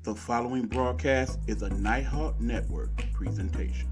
The following broadcast is a Nighthawk Network presentation.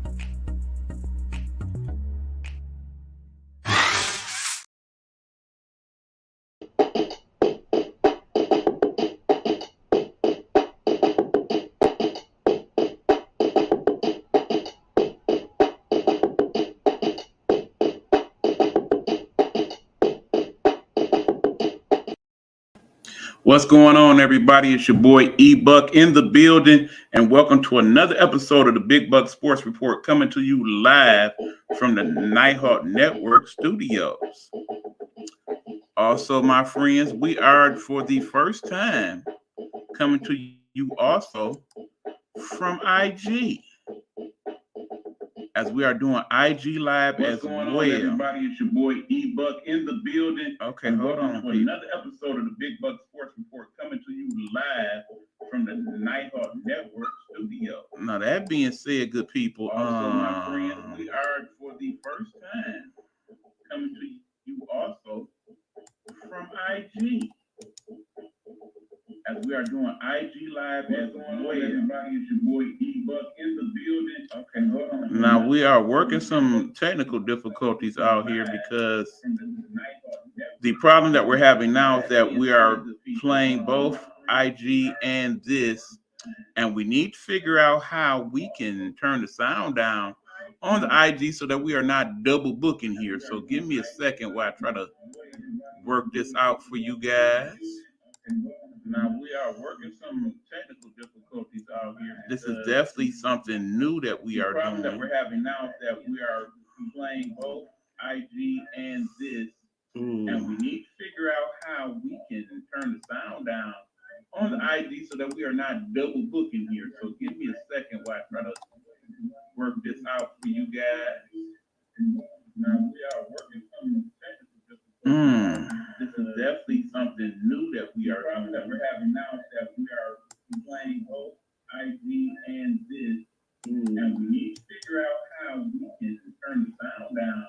What's going on, everybody? It's your boy E-Buck in the building, and welcome to another episode of the Big Buck Sports Report coming to you live from the Nighthawk Network studios. Also, my friends, we are for the first time coming to you also from IG, as we are doing IG Live as well. What's going on, everybody? It's your boy E-Buck in the building. Okay, hold on. To another episode of the Big Buck Sports Report coming to you live from the Nighthawk Network studio. Now, that being said, good people, also, my friends, we are for the first time coming to you also from IG, as we are doing IG Live as well. Everybody, it's your boy E-Buck in the building. Okay, hold on. Now, we are working some technical difficulties out here because the problem that we're having now is that we are playing both IG and this, and we need to figure out how we can turn the sound down on the IG so that we are not double booking here. So give me a second while I try to work this out for you guys. Now, we are working some technical difficulties out here. This is definitely something new that we are doing. The problem that we're having now is that we are playing both IG and this, and we need to figure out how we can turn the sound down on the IG so that we are not double booking here. So give me a second while I try to work this out for you guys. Now, we are working some technical difficulties. This is definitely something new that we are doing. That we're having now is that we are playing both IG and this, and we need to figure out how we can turn the sound down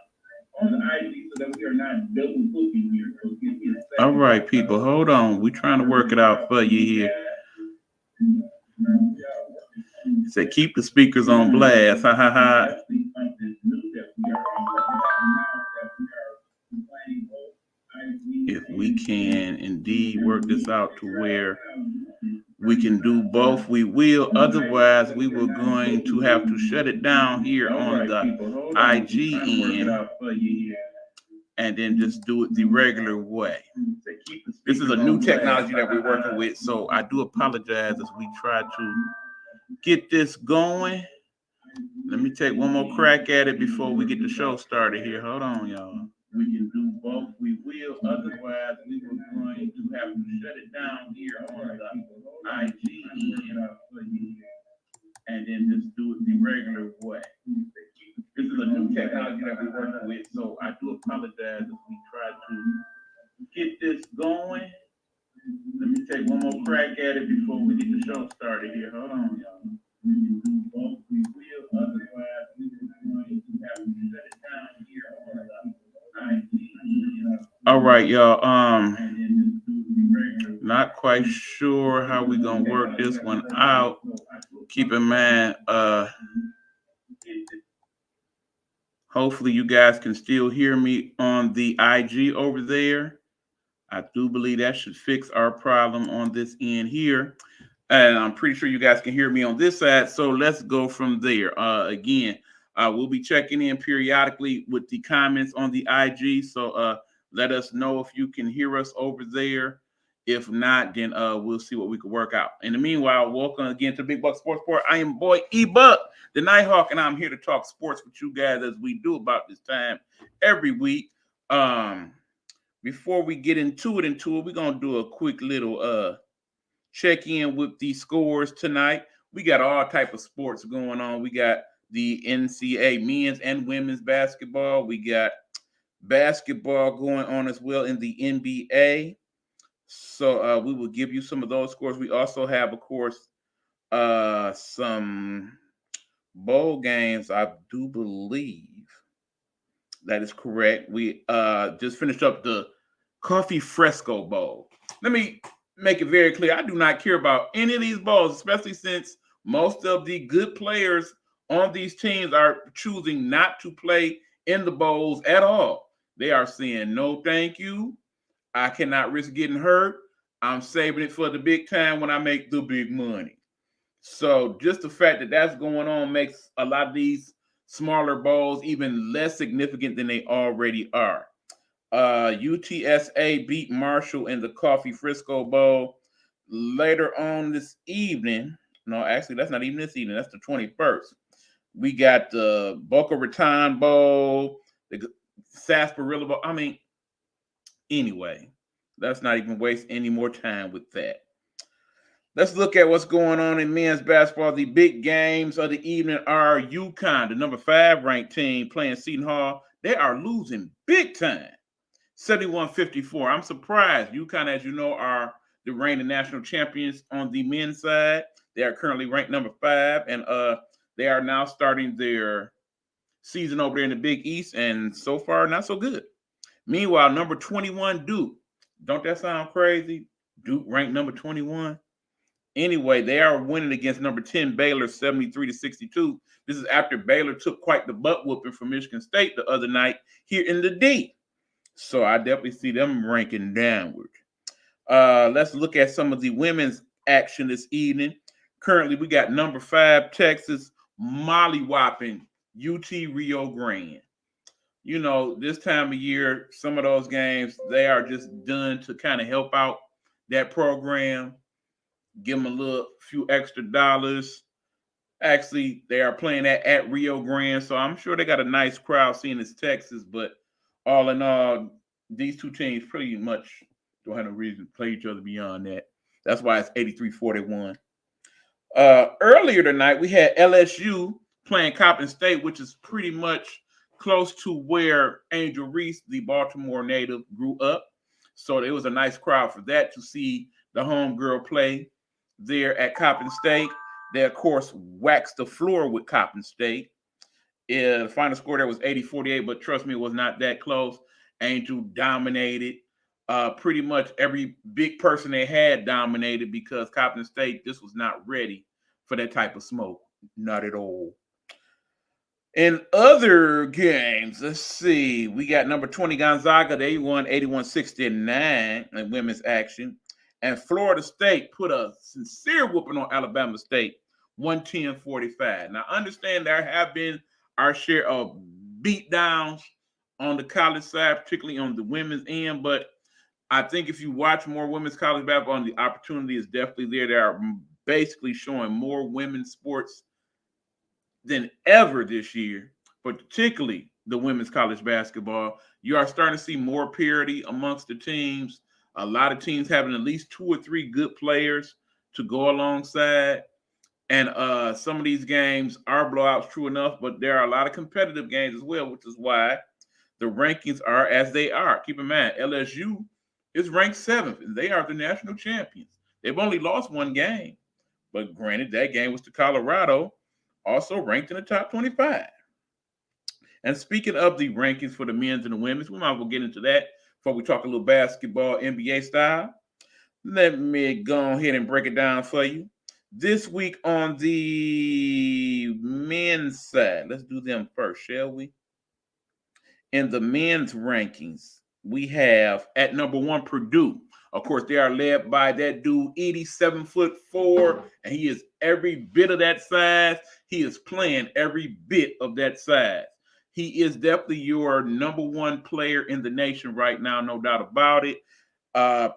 on the IG so that we are not double booking here. So give me a second. All right, people, hold on. We're trying to work it out for you here. Say, keep the speakers on blast. Ha ha ha. If we can indeed work this out to where we can do both, we will. Otherwise, we were going to have to shut it down here on the IG end and then just do it the regular way. This is a new technology that we're working with, so I do apologize as we try to get this going. Let me take one more crack at it before we get the show started here. Hold on, y'all. We can do both. We will. Otherwise, we were going to have to shut it down here on the IG and then just do it the regular way. This is a new technology that we're working with, so I do apologize if we try to get this going. Let me take one more crack at it before we get the show started here. Hold on, y'all. We can do both. We will. Otherwise, we were going to have to shut it down here on the IG. All right, y'all. Not quite sure how we're gonna work this one out. Keep in mind, hopefully you guys can still hear me on the IG over there. I do believe that should fix our problem on this end here. And I'm pretty sure you guys can hear me on this side. So let's go from there. Again, we'll be checking in periodically with the comments on the IG. So let us know if you can hear us over there. If not, then we'll see what we can work out. In the meanwhile, welcome again to Big Buck Sports Report. I am boy E-Buck, the Nighthawk, and I'm here to talk sports with you guys as we do about this time every week. Before we get into it, we're going to do a quick little check in with the scores tonight. We got all type of sports going on. We got the NCAA men's and women's basketball. We got basketball going on as well in the NBA. So we will give you some of those scores. We also have, of course, some bowl games, I do believe. That is correct. We just finished up the Coffee Fresco Bowl. Let me make it very clear, I do not care about any of these bowls, especially since most of the good players on these teams are choosing not to play in the bowls at all. They are saying, no, thank you. I cannot risk getting hurt. I'm saving it for the big time when I make the big money. So just the fact that that's going on makes a lot of these smaller bowls even less significant than they already are. UTSA beat Marshall in the Coffee Frisco Bowl. Later on this evening, no, actually, that's not even this evening. That's the 21st. We got the Boca Raton Bowl, the Sarsaparilla Bowl. I mean, anyway, let's not even waste any more time with that. Let's look at what's going on in men's basketball. The big games of the evening are UConn, the number 5 ranked team, playing Seton Hall. They are losing big time, 71-54. I'm surprised. UConn, as you know, are the reigning national champions on the men's side. They are currently ranked number 5, and they are now starting their season over there in the Big East, and so far, not so good. Meanwhile, number 21, Duke. Don't that sound crazy? Duke ranked number 21. Anyway, they are winning against number 10 Baylor 73-62. This is after Baylor took quite the butt whooping from Michigan State the other night here in the D. So I definitely see them ranking downward. Let's look at some of the women's action this evening. Currently, we got number 5 Texas mollywopping UT Rio Grande. You know, this time of year, some of those games, they are just done to kind of help out that program. Give them a few extra dollars. Actually, they are playing at Rio Grande, so I'm sure they got a nice crowd seeing it's Texas. But all in all, these two teams pretty much don't have no reason to play each other beyond that. That's why it's 83-41. Earlier tonight, we had LSU playing Coppin State, which is pretty much close to where Angel Reese, the Baltimore native, grew up. So it was a nice crowd for that to see the homegirl play there at Coppin State. They, of course, waxed the floor with Coppin State. The final score there was 80-48, but trust me, it was not that close. Angel dominated. Pretty much every big person they had dominated because Coppin State, this was not ready for that type of smoke. Not at all. In other games, let's see. We got number 20 Gonzaga. They won 81-69 in women's action. And Florida State put a sincere whooping on Alabama State, 110-45. Now, understand there have been our share of beatdowns on the college side, particularly on the women's end. But I think if you watch more women's college basketball, the opportunity is definitely there. They are basically showing more women's sports than ever this year, but particularly the women's college basketball. You are starting to see more parity amongst the teams. A lot of teams having at least 2 or 3 good players to go alongside. And some of these games are blowouts, true enough, but there are a lot of competitive games as well, which is why the rankings are as they are. Keep in mind, LSU is ranked 7th, and they are the national champions. They've only lost 1 game, but granted, that game was to Colorado, also ranked in the top 25. And speaking of the rankings for the men's and the women's, we might as well get into that before we talk a little basketball, NBA style. Let me go ahead and break it down for you. This week on the men's side, let's do them first, shall we? In the men's rankings, we have at number 1 Purdue. Of course, they are led by that dude, 87'4", and he is every bit of that size. He is playing every bit of that size. He is definitely your number 1 player in the nation right now, no doubt about it.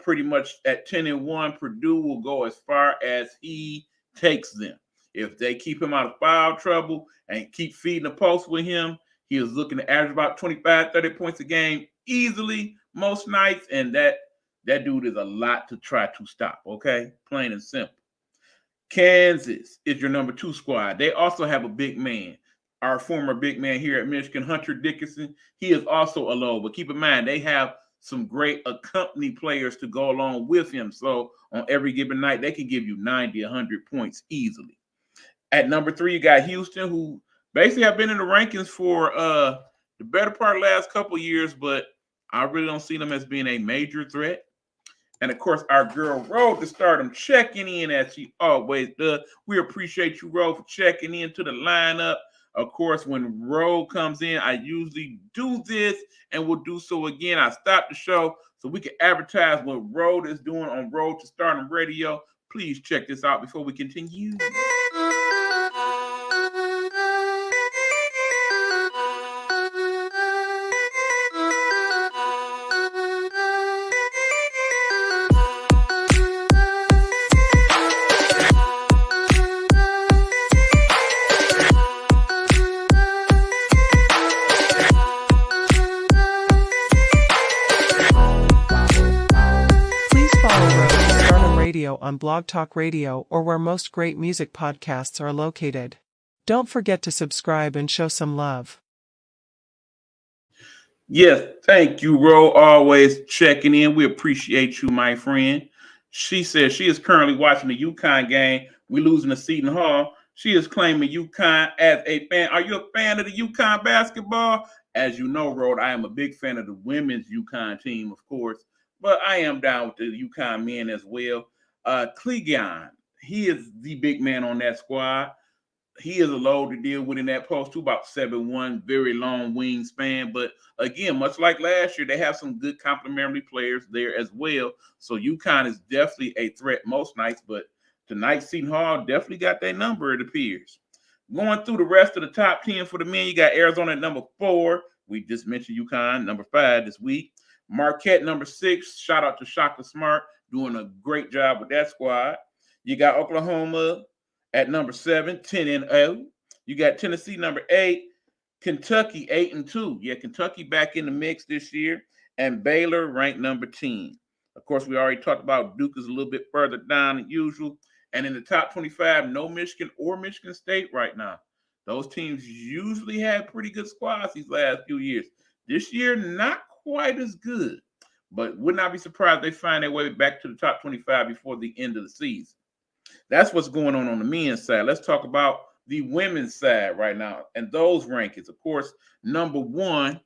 Pretty much at 10-1, Purdue will go as far as he takes them. If they keep him out of foul trouble and keep feeding the post with him, he is looking to average about 25, 30 points a game easily most nights, and that dude is a lot to try to stop, okay? Plain and simple. Kansas is your number 2 squad. They also have a big man. Our former big man here at Michigan, Hunter Dickinson, he is also a low, but keep in mind, they have some great accompany players to go along with him. So on every given night, they can give you 90, 100 points easily. At number 3, you got Houston, who basically have been in the rankings for the better part of the last couple of years, but I really don't see them as being a major threat. And of course, our girl Road to Stardom checking in as she always does. We appreciate you, Road, for checking into the lineup. Of course, when Road comes in, I usually do this and will do so again. I stop the show so we can advertise what Road is doing on Road to Stardom Radio. Please check this out before we continue. On Blog Talk Radio or where most great music podcasts are located. Don't forget to subscribe and show some love. Yes, thank you, Ro. Always checking in. We appreciate you, my friend. She says she is currently watching the UConn game. We're losing to Seton Hall. She is claiming UConn as a fan. Are you a fan of the UConn basketball? As you know, Ro, I am a big fan of the women's UConn team, of course, but I am down with the UConn men as well. Clegon, he is the big man on that squad. He is a load to deal with in that post, too, about 7'1", very long wingspan. But again, much like last year, they have some good complementary players there as well. So UConn is definitely a threat most nights, but tonight Seton Hall definitely got their number, it appears. Going through the rest of the top 10 for the men, you got Arizona at number 4. We just mentioned UConn, number 5 this week. Marquette, number 6. Shout out to Shaka Smart, doing a great job with that squad. You got Oklahoma at number 7, 10-0. You got Tennessee, number 8. Kentucky, 8-2. Yeah, Kentucky back in the mix this year. And Baylor ranked number 10. Of course, we already talked about Duke is a little bit further down than usual. And in the top 25, no Michigan or Michigan State right now. Those teams usually have pretty good squads these last few years. This year, not quite as good. But would not be surprised if they find their way back to the top 25 before the end of the season. That's what's going on the men's side. Let's talk about the women's side right now and those rankings. Of course, number 1,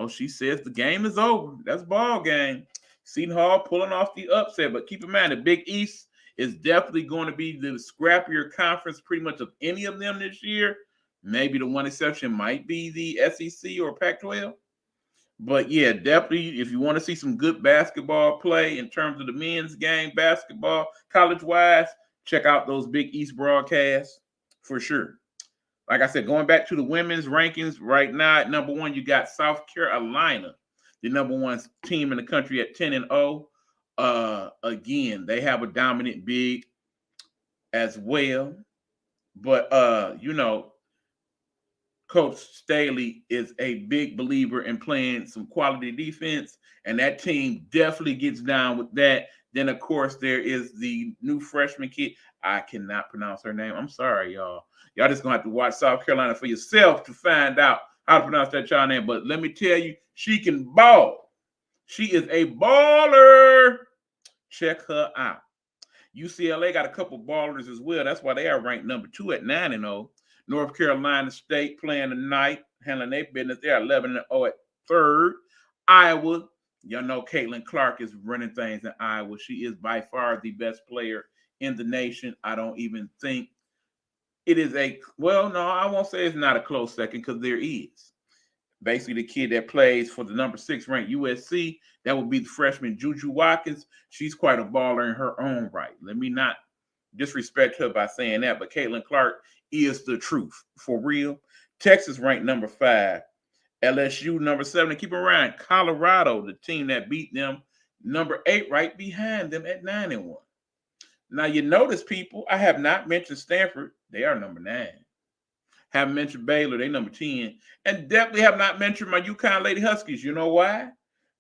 she says the game is over. That's ball game. Seton Hall pulling off the upset. But keep in mind, the Big East is definitely going to be the scrappier conference pretty much of any of them this year. Maybe the one exception might be the SEC or Pac-12. But yeah, definitely, if you want to see some good basketball play in terms of the men's game, basketball, college-wise, check out those Big East broadcasts for sure. Like I said, going back to the women's rankings right now, at number 1, you got South Carolina, the number 1 team in the country at 10-0. Again, they have a dominant big as well. But, Coach Staley is a big believer in playing some quality defense, and that team definitely gets down with that. Then, of course, there is the new freshman kid. I cannot pronounce her name. I'm sorry, y'all. Y'all just going to have to watch South Carolina for yourself to find out how to pronounce that child name. But let me tell you, she can ball. She is a baller. Check her out. UCLA got a couple ballers as well. That's why they are ranked number 2 at 9-0. North Carolina State playing tonight, handling their business. They're 11-0 at 3rd. Iowa, y'all know Caitlin Clark is running things in Iowa. She is by far the best player in the nation. I don't even think it is I won't say it's not a close second because there is. Basically, the kid that plays for the number 6 ranked USC, that would be the freshman Juju Watkins. She's quite a baller in her own right. Let me not disrespect her by saying that, but Caitlin Clark is the truth for real. Texas ranked number 5. LSU number 7. And keep around, Colorado, the team that beat them, number 8, right behind them at 9-1. Now you notice, people, I have not mentioned Stanford. They are number 9. Haven't mentioned Baylor. They number 10. And definitely have not mentioned my UConn Lady Huskies. You know why?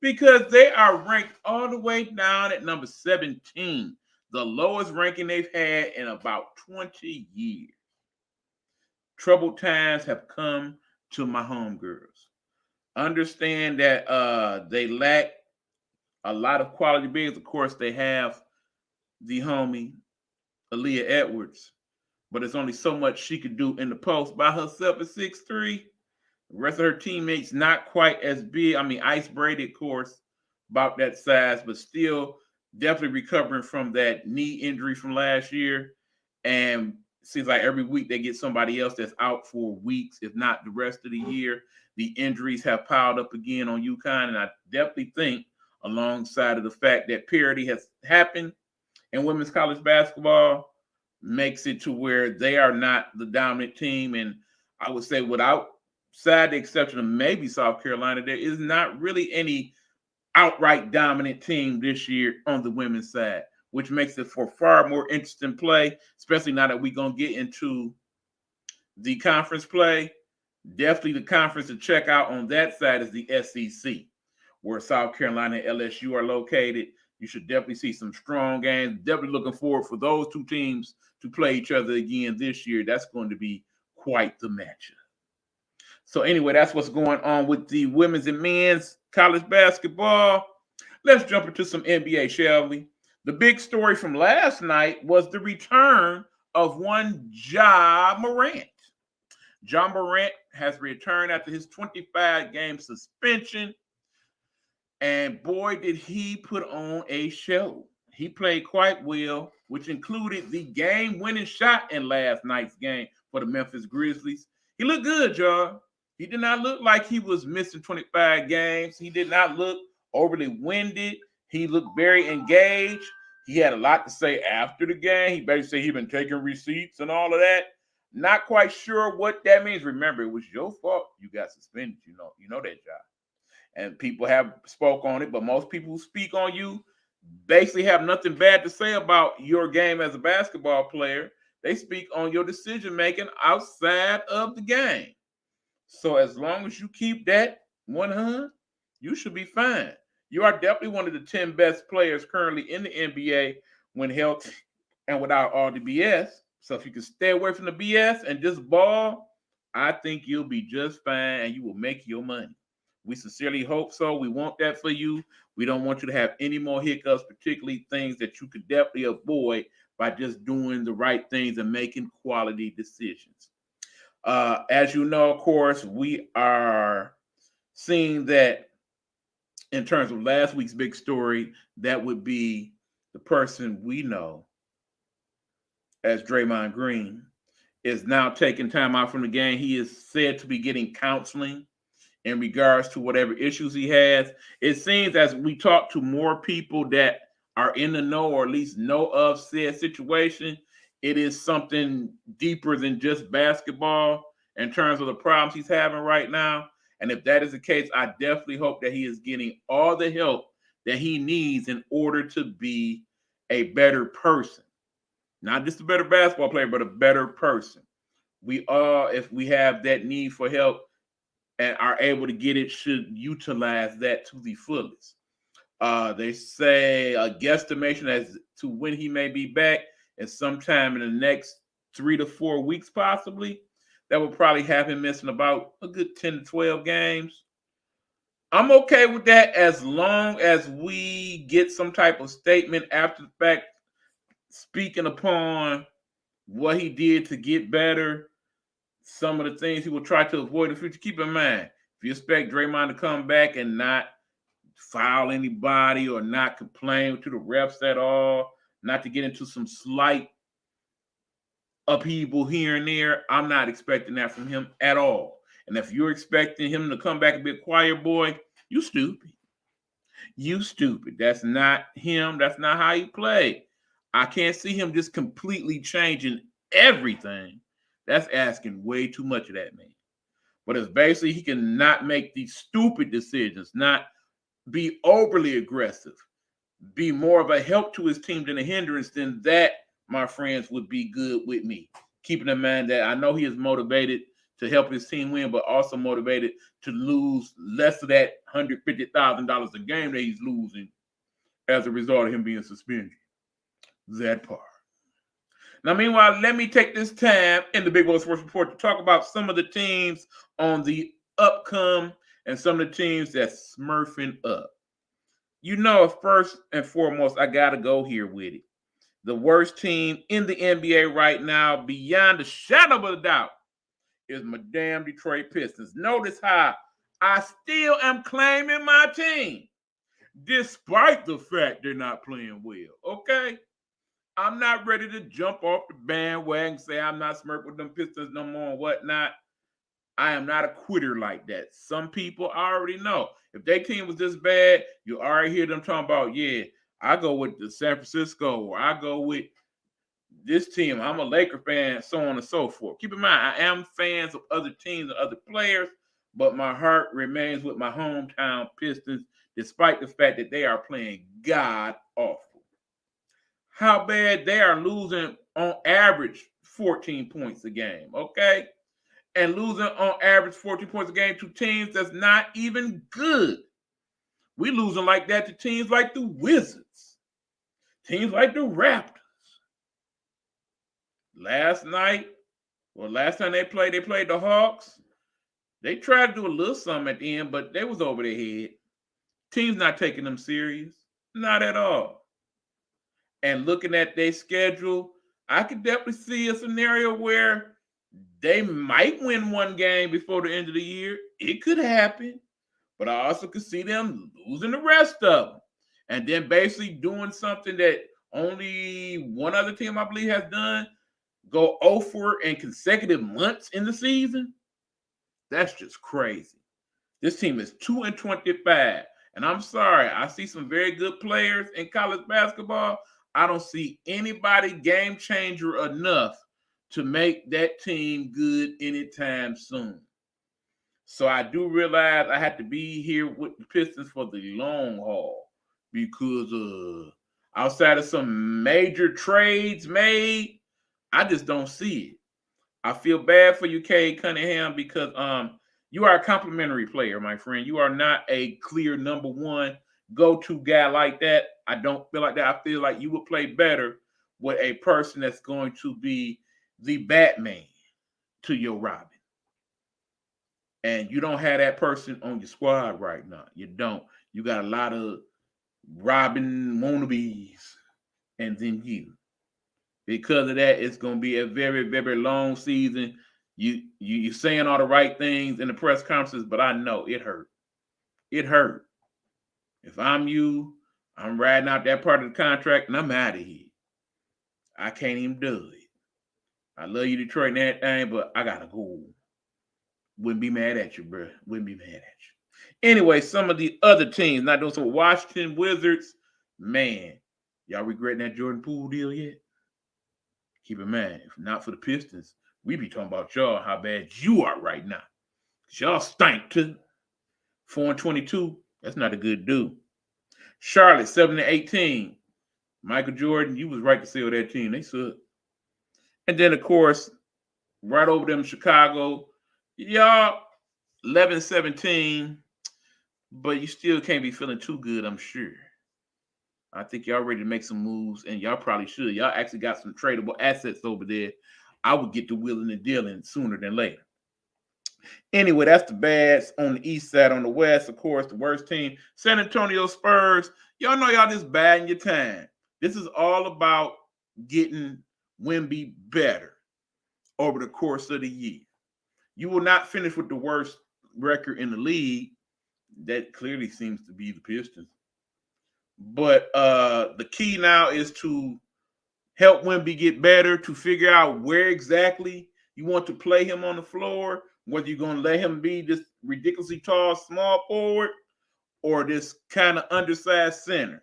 Because they are ranked all the way down at number 17. The lowest ranking they've had in about 20 years. Troubled times have come to my homegirls. Understand that they lack a lot of quality bigs. Of course, they have the homie Aaliyah Edwards, but it's only so much she could do in the post by herself at 6'3". The rest of her teammates not quite as big. I mean, Ice Brady, of course, about that size, but still definitely recovering from that knee injury from last year. And seems like every week they get somebody else that's out for weeks, if not the rest of the year. The injuries have piled up again on UConn, and I definitely think, alongside of the fact that parity has happened in women's college basketball, makes it to where they are not the dominant team. And I would say, without the exception of maybe South Carolina, there is not really any outright dominant team this year on the women's side, which makes it for far more interesting play, especially now that we're going to get into the conference play. Definitely the conference to check out on that side is the SEC, where South Carolina and LSU are located. You should definitely see some strong games. Definitely looking forward for those two teams to play each other again this year. That's going to be quite the matchup. So anyway, that's what's going on with the women's and men's college basketball. Let's jump into some NBA, shall we? The big story from last night was the return of one Ja Morant. Ja Morant has returned after his 25-game suspension. And boy, did he put on a show. He played quite well, which included the game-winning shot in last night's game for the Memphis Grizzlies. He looked good, y'all. He did not look like he was missing 25 games. He did not look overly winded. He looked very engaged. He had a lot to say after the game. He basically said he'd been taking receipts and all of that. Not quite sure what that means. Remember, it was your fault you got suspended. You know that, job. And people have spoke on it, but most people who speak on you basically have nothing bad to say about your game as a basketball player. They speak on your decision-making outside of the game. So as long as you keep that 100, you should be fine. You are definitely one of the 10 best players currently in the NBA when healthy and without all the BS. So if you can stay away from the BS and just ball, I think you'll be just fine and you will make your money. We sincerely hope so. We want that for you. We don't want you to have any more hiccups, particularly things that you could definitely avoid by just doing the right things and making quality decisions. As you know, of course, we are seeing that in terms of last week's big story, that would be the person we know as Draymond Green is now taking time out from the game. He is said to be getting counseling in regards to whatever issues he has. It seems as we talk to more people that are in the know or at least know of said situation, it is something deeper than just basketball in terms of the problems he's having right now. And if that is the case, I definitely hope that he is getting all the help that he needs in order to be a better person. Not just a better basketball player, but a better person. We all, if we have that need for help and are able to get it, should utilize that to the fullest. They say a guesstimation as to when he may be back is sometime in the next 3 to 4 weeks, possibly. That would probably have him missing about a good 10 to 12 games. I'm okay with that as long as we get some type of statement after the fact speaking upon what he did to get better, some of the things he will try to avoid in the future. Keep in mind, if you expect Draymond to come back and not foul anybody or not complain to the refs at all, not to get into some slight upheaval here and there, I'm not expecting that from him at all. And if you're expecting him to come back and be a quiet boy, you stupid. You stupid. That's not him. That's not how he played. I can't see him just completely changing everything. That's asking way too much of that man. But it's basically he can not make these stupid decisions, not be overly aggressive, be more of a help to his team than a hindrance. Then that, my friends, would be good with me. Keeping in mind that I know he is motivated to help his team win, but also motivated to lose less of that $150,000 a game that he's losing as a result of him being suspended. That part. Now, meanwhile, let me take this time in the Big World Sports Report to talk about some of the teams on the upcome and some of the teams that's smurfing up. You know, first and foremost, I got to go here with it. The worst team in the NBA right now, beyond a shadow of a doubt, is my damn Detroit Pistons. Notice how I still am claiming my team. despite the fact they're not playing well. Okay? I'm not ready to jump off the bandwagon and say I'm not smirk with them Pistons no more and whatnot. I am not a quitter like that. Some people already know. If their team was this bad, you already hear them talking about, yeah, I go with the San Francisco or I go with this team. I'm a Laker fan, so on and so forth. Keep in mind, I am fans of other teams and other players, but my heart remains with my hometown Pistons, despite the fact that they are playing god awful. How bad they are losing on average 14 points a game, okay? And losing on average 14 points a game to teams that's not even good. We losing like that to teams like the Wizards, teams like the Raptors. Last time they played the Hawks. They tried to do a little something at the end, but they was over their head. Teams not taking them serious. Not at all. And looking at their schedule, I could definitely see a scenario where they might win one game before the end of the year. It could happen. But I also could see them losing the rest of them. And then basically doing something that only one other team, I believe, has done. Go 0-4 in consecutive months in the season. That's just crazy. This team is 2-25. And I'm sorry, I see some very good players in college basketball. I don't see anybody game changer enough to make that team good anytime soon. So I do realize I have to be here with the Pistons for the long haul because outside of some major trades made, I just don't see it. I feel bad for you, Cade Cunningham, because you are a complimentary player, my friend. You are not a clear number one go-to guy like that. I don't feel like that. I feel like you would play better with a person that's going to be the Batman to your Robin. And you don't have that person on your squad right now. You don't. You got a lot of Robin wannabes and then you. Because of that, it's going to be a very, very long season. You're saying all the right things in the press conferences, but I know it hurt. It hurt. If I'm you, I'm riding out that part of the contract and I'm out of here. I can't even do it. I love you, Detroit, and that thing, but I got to go. Wouldn't be mad at you, bro. Wouldn't be mad at you. Anyway, some of the other teams, not doing so Washington Wizards, man, y'all regretting that Jordan Poole deal yet? Keep in mind, if not for the Pistons, we be talking about y'all, how bad you are right now. Because y'all stink too. 4-22, that's not a good do. Charlotte, 7-18. Michael Jordan, you was right to sell that team. They suck. And then, of course, right over them, Chicago, y'all 11-17, but you still can't be feeling too good, I'm sure. I think y'all ready to make some moves, and y'all probably should. Y'all actually got some tradable assets over there. I would get the wheeling and dealing sooner than later. Anyway, that's the bads on the east side. On the west, of course, the worst team, San Antonio Spurs. Y'all know y'all just bad in your time. This is all about getting Wemby better over the course of the year. You will not finish with the worst record in the league. That clearly seems to be the Pistons. But the key now is to help Wemby get better, to figure out where exactly you want to play him on the floor, whether you're going to let him be this ridiculously tall small forward or this kind of undersized center.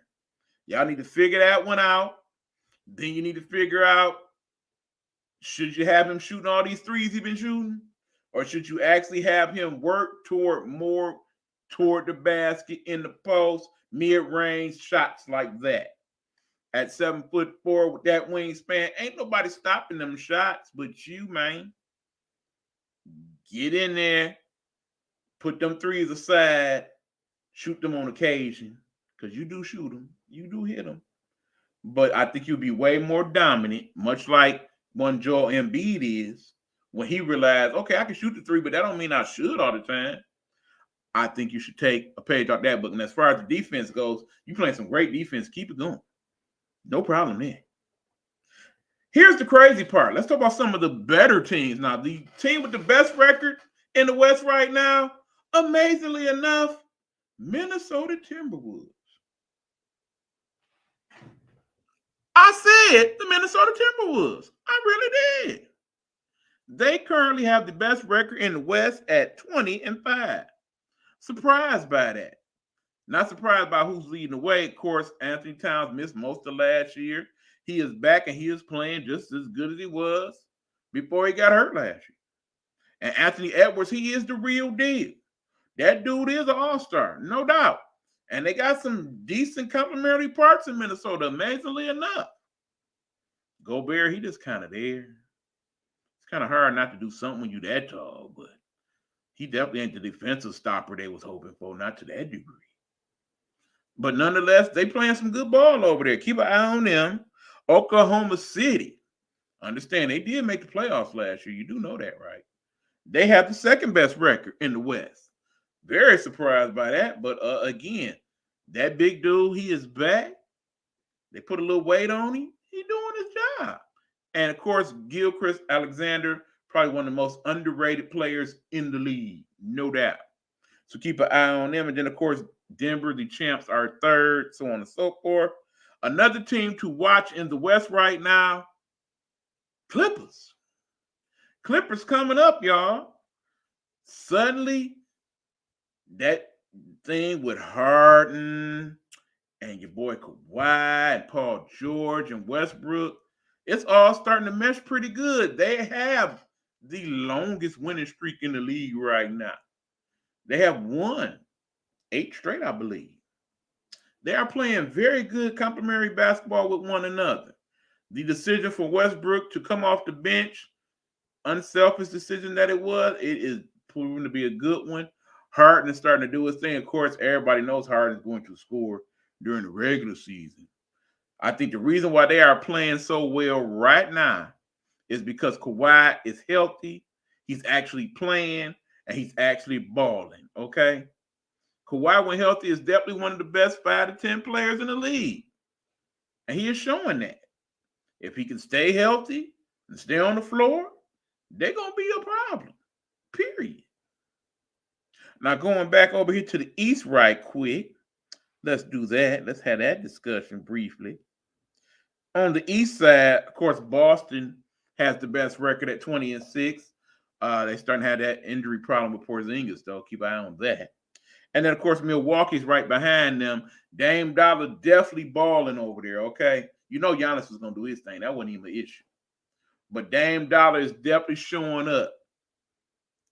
Y'all need to figure that one out. Then you need to figure out, should you have him shooting all these threes he's been shooting? Or should you actually have him work toward the basket in the post, mid-range shots like that? At 7'4" with that wingspan, ain't nobody stopping them shots but you, man. Get in there, put them threes aside, shoot them on occasion, because you do shoot them, you do hit them. But I think you'll be way more dominant, much like when Joel Embiid is, when he realized, okay, I can shoot the three, but that don't mean I should all the time. I think you should take a page off that book. And as far as the defense goes, you playing some great defense. Keep it going. No problem there. Here's the crazy part. Let's talk about some of the better teams now. The team with the best record in the West right now, amazingly enough, Minnesota Timberwolves. I said the Minnesota Timberwolves. I really did. They currently have the best record in the West at 20-5. Surprised by that. Not surprised by who's leading the way. Of course, Anthony Towns missed most of last year. He is back and he is playing just as good as he was before he got hurt last year. And Anthony Edwards, he is the real deal. That dude is an all-star, no doubt. And they got some decent complementary parts in Minnesota, amazingly enough. Gobert, he just kind of there. It's kind of hard not to do something when you're that tall, but he definitely ain't the defensive stopper they was hoping for, not to that degree. But nonetheless, they playing some good ball over there. Keep an eye on them. Oklahoma City. Understand, they did make the playoffs last year. You do know that, right? They have the second best record in the West. Very surprised by that. But again, that big dude, he is back. They put a little weight on him. He's doing his job. And of course, Gilchrist Alexander, probably one of the most underrated players in the league, no doubt. So keep an eye on them. And then, of course, Denver, the champs, are third, so on and so forth. Another team to watch in the West right now, Clippers. Clippers coming up, y'all. Suddenly, that thing with Harden and your boy Kawhi and Paul George and Westbrook, it's all starting to mesh pretty good. They have the longest winning streak in the league right now. They have won 8 straight, I believe. They are playing very good complementary basketball with one another. The decision for Westbrook to come off the bench, unselfish decision that it was, it is proven to be a good one. Harden is starting to do his thing. Of course, everybody knows Harden is going to score during the regular season. I think the reason why they are playing so well right now is because Kawhi is healthy. He's actually playing, and he's actually balling, okay? Kawhi, when healthy, is definitely one of the best 5 to 10 players in the league. And he is showing that. If he can stay healthy and stay on the floor, they're going to be a problem, period. Now, going back over here to the East right quick, let's do that. Let's have that discussion briefly. On the East side, of course, Boston has the best record at 20-6. They starting to have that injury problem with Porzingis, though. Keep an eye on that. And then, of course, Milwaukee's right behind them. Dame Dollar definitely balling over there, okay? You know Giannis was going to do his thing. That wasn't even an issue. But Dame Dollar is definitely showing up,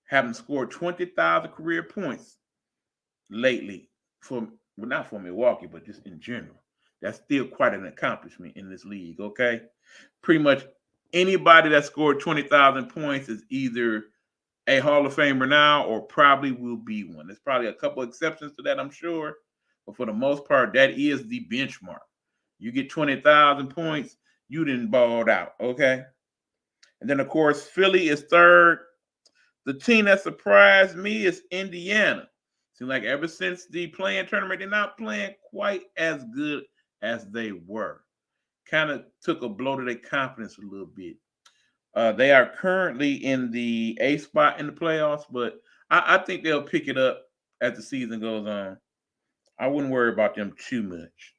having scored 20,000 career points lately. Not for Milwaukee, but just in general. That's still quite an accomplishment in this league, okay? Pretty much anybody that scored 20,000 points is either a Hall of Famer now or probably will be one. There's probably a couple exceptions to that, I'm sure. But for the most part, that is the benchmark. You get 20,000 points, you done balled out, okay? And then, of course, Philly is third. The team that surprised me is Indiana. Seems like ever since the play-in tournament, they're not playing quite as good as they were. Kind of took a blow to their confidence a little bit. They are currently in the 8th spot in the playoffs, but I think they'll pick it up as the season goes on. I wouldn't worry about them too much.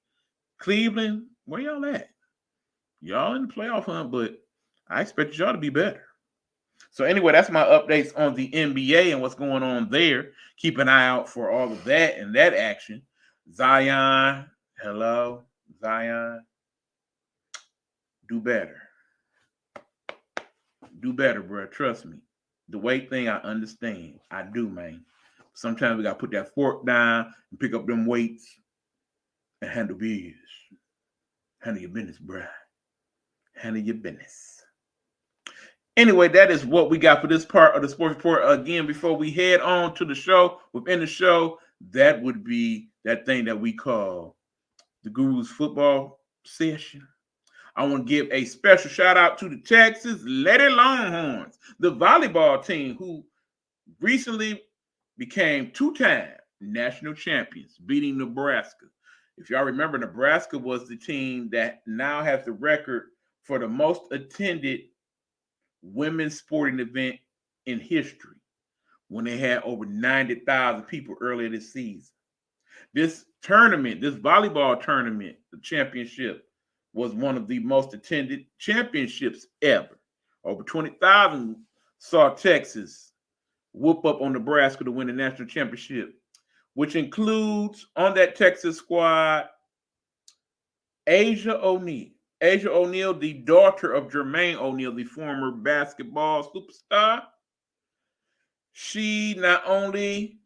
Cleveland, where y'all at? Y'all in the playoff hunt, but I expect y'all to be better. So anyway, that's my updates on the NBA and what's going on there. Keep an eye out for all of that and that action. Zion, hello, Zion. Do better. Do better, bro. Trust me. The weight thing, I understand. I do, man. Sometimes we got to put that fork down and pick up them weights and handle business. Handle your business, bro. Handle your business. Anyway, that is what we got for this part of the sports report. Again, before we head on to the show, within the show, that would be that thing that we call the Guru's football session. I want to give a special shout out to the Texas Lady Longhorns, the volleyball team who recently became 2-time national champions, beating Nebraska. If y'all remember, Nebraska was the team that now has the record for the most attended women's sporting event in history when they had over 90,000 people earlier this season. This tournament, this volleyball tournament, the championship, was one of the most attended championships ever. Over 20,000 saw Texas whoop up on Nebraska to win the national championship, which includes on that Texas squad Asia O'Neal. Asia O'Neal, the daughter of Jermaine O'Neal, the former basketball superstar. She not only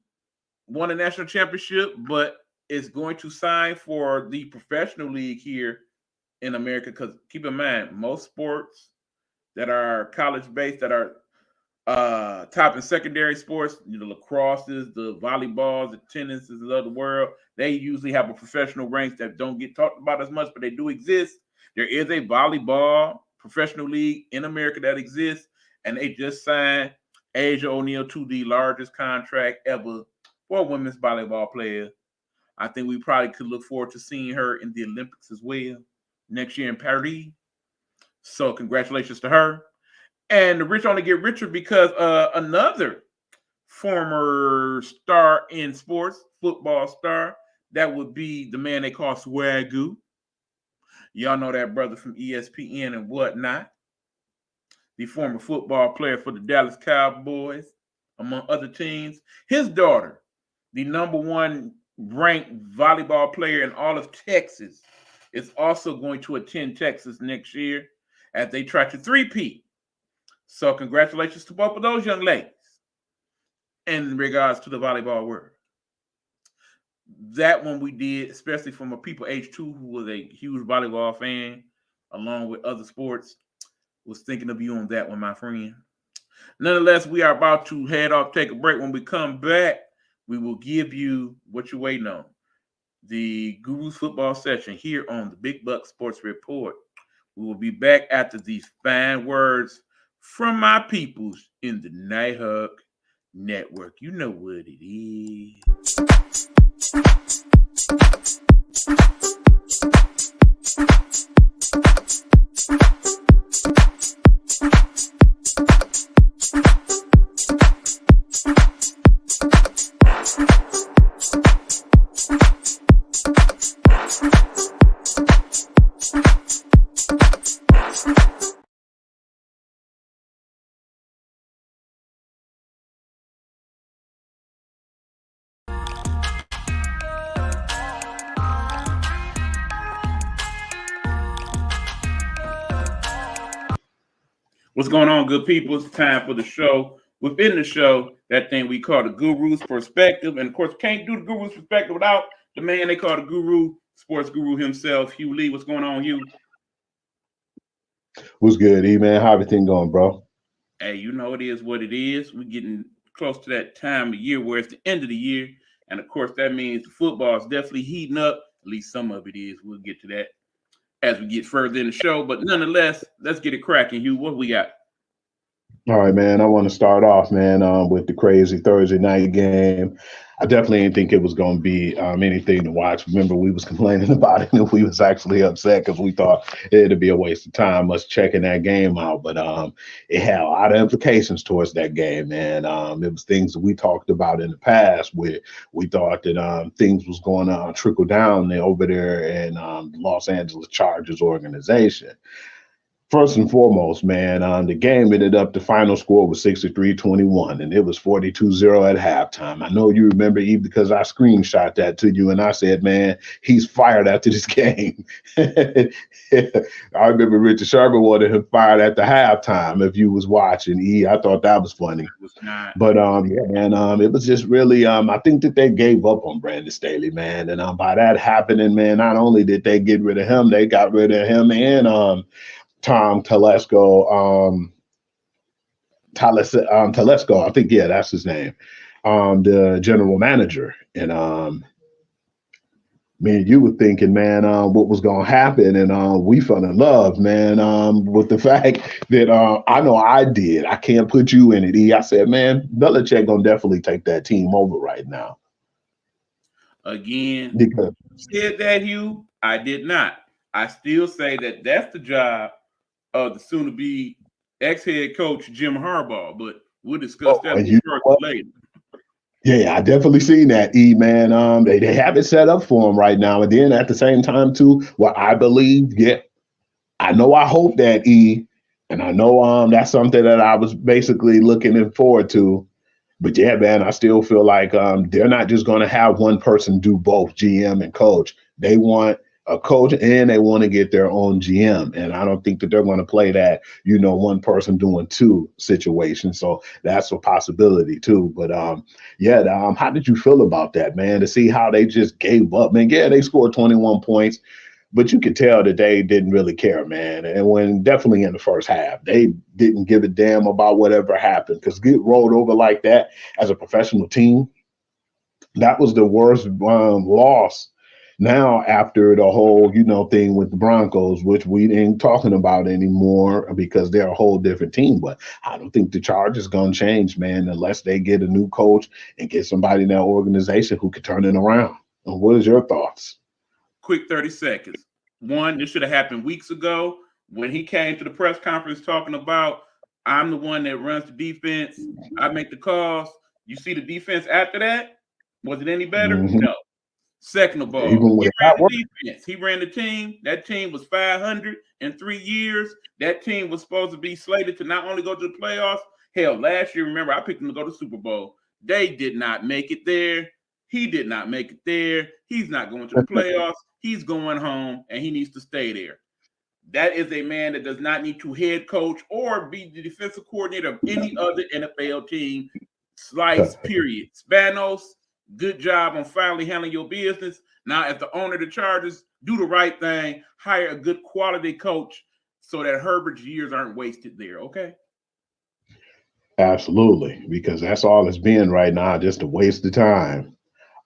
won a national championship, but is going to sign for the professional league here in America. Because keep in mind, most sports that are college-based, that are top and secondary sports, the lacrosses, the volleyballs, the tennises of the world, they usually have a professional ranks that don't get talked about as much, but they do exist. There is a volleyball professional league in America that exists, and they just signed Asia O'Neal to the largest contract ever for a women's volleyball player. I think we probably could look forward to seeing her in the Olympics as well next year in Paris. So congratulations to her. And the rich only get richer because another former star in sports, football star, that would be the man they call Swagoo. Y'all know that brother from ESPN and whatnot. The former football player for the Dallas Cowboys, among other teams. His daughter, the number one ranked volleyball player in all of Texas, is also going to attend Texas next year as they try to three-peat. So congratulations to both of those young ladies in regards to the volleyball world. That one we did, especially from a people age 2 who was a huge volleyball fan, along with other sports, was thinking of you on that one, my friend. Nonetheless, we are about to head off, take a break. When we come back, we will give you what you're waiting on. The Guru's football session here on the Big Buck Sports Report. We will be back after these fine words from my peoples in the Nighthawk Network. You know what it is. What's going on, good people? It's time for the show. Within the show, that thing we call the Guru's Perspective. And of course, can't do the Guru's Perspective without the man they call the Guru, sports guru himself, Hugh Lee. What's going on, Hugh? What's good, E-Man? How everything going, bro? Hey, you know it is what it is. We're getting close to that time of year where it's the end of the year. And of course, that means the football is definitely heating up. At least some of it is. We'll get to that as we get further in the show. But nonetheless, let's get it cracking, Hugh. What we got? All right, man. I want to start off, man, with the crazy Thursday night game. I definitely didn't think it was going to be anything to watch. Remember, we was complaining about it, and we was actually upset because we thought it'd be a waste of time us checking that game out. But it had a lot of implications towards that game, man. It was things that we talked about in the past where we thought that things was going to trickle down over there in the Los Angeles Chargers organization. First and foremost, man, the game ended up, the final score was 63-21, and it was 42-0 at halftime. I know you remember, Eve, because I screenshot that to you, and I said, man, he's fired after this game. I remember Richard Sherman wanted him fired at the halftime if you was watching, E. I thought that was funny. But, yeah, man, it was just really, I think that they gave up on Brandon Staley, man, and by that happening, man, not only did they get rid of him, they got rid of him and Tom Telesco, Telesco, I think, yeah, that's his name, the general manager. And man, you were thinking, man, what was going to happen. And we fell in love, man, with the fact that I know I did. I can't put you in it, E. I said, man, Belichick going to definitely take that team over right now. Again, because said that, Hugh? I did not. I still say that that's the job of the soon-to-be ex-head coach Jim Harbaugh, but we'll discuss that later. Yeah, I definitely seen that, E, man. They have it set up for him right now. And then at the same time, too, what I believe, yeah, I know I hope that and I know that's something that I was basically looking forward to. But yeah, man, I still feel like they're not just going to have one person do both GM and coach. They want a coach and they want to get their own GM. And I don't think that they're going to play that, one person doing two situations. So that's a possibility too. But how did you feel about that, man? To see how they just gave up, man. Yeah, they scored 21 points. But you could tell that they didn't really care, man. And when definitely in the first half, they didn't give a damn about whatever happened. Because get rolled over like that as a professional team, that was the worst loss. Now, after the whole, thing with the Broncos, which we ain't talking about anymore because they're a whole different team. But I don't think the Chargers going to change, man, unless they get a new coach and get somebody in that organization who could turn it around. And what is your thoughts? Quick 30 seconds. One, this should have happened weeks ago when he came to the press conference talking about, I'm the one that runs the defense. I make the calls. You see the defense after that? Was it any better? Mm-hmm. No. Second of all, he ran the defense. He ran the team. That team was 500 in 3 years. That team was supposed to be slated to not only go to the playoffs. Hell, last year, remember, I picked them to go to the Super Bowl. They did not make it there. He did not make it there. He's not going to the playoffs. He's going home, and he needs to stay there. That is a man that does not need to head coach or be the defensive coordinator of any other NFL team. Slice, period. Spanos, good job on finally handling your business. Now, as the owner of the Chargers, do the right thing. Hire a good quality coach so that Herbert's years aren't wasted there, okay? Absolutely, because that's all it's been right now, just a waste of time.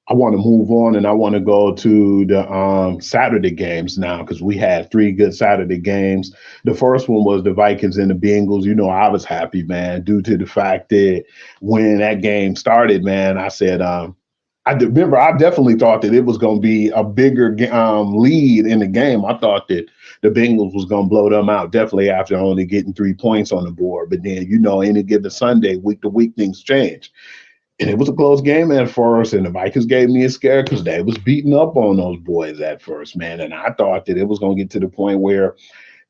I want to move on and I want to go to the Saturday games now because we had 3 good Saturday games. The first one was the Vikings and the Bengals. I was happy, man, due to the fact that when that game started, man, I said, I definitely thought that it was going to be a bigger lead in the game. I thought that the Bengals was going to blow them out, definitely after only getting 3 points on the board. But then, any given Sunday, week to week, things change. And it was a close game at first, and the Vikings gave me a scare because they was beating up on those boys at first, man. And I thought that it was going to get to the point where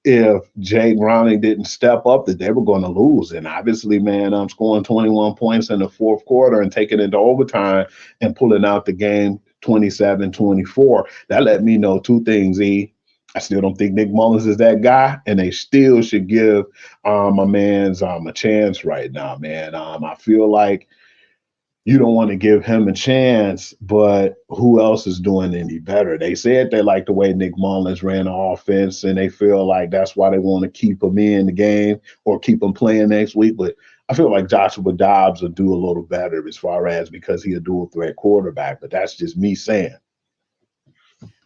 if Jake Browning didn't step up, that they were going to lose. And obviously, man, I'm scoring 21 points in the fourth quarter and taking it to overtime and pulling out the game 27-24. That let me know 2 things, E. I still don't think Nick Mullins is that guy, and they still should give my man's a chance right now, man. I feel like you don't want to give him a chance, but who else is doing any better? They said they like the way Nick Mullins ran the offense, and they feel like that's why they want to keep him in the game or keep him playing next week. But I feel like Joshua Dobbs will do a little better as far as because he's a dual threat quarterback, but that's just me saying.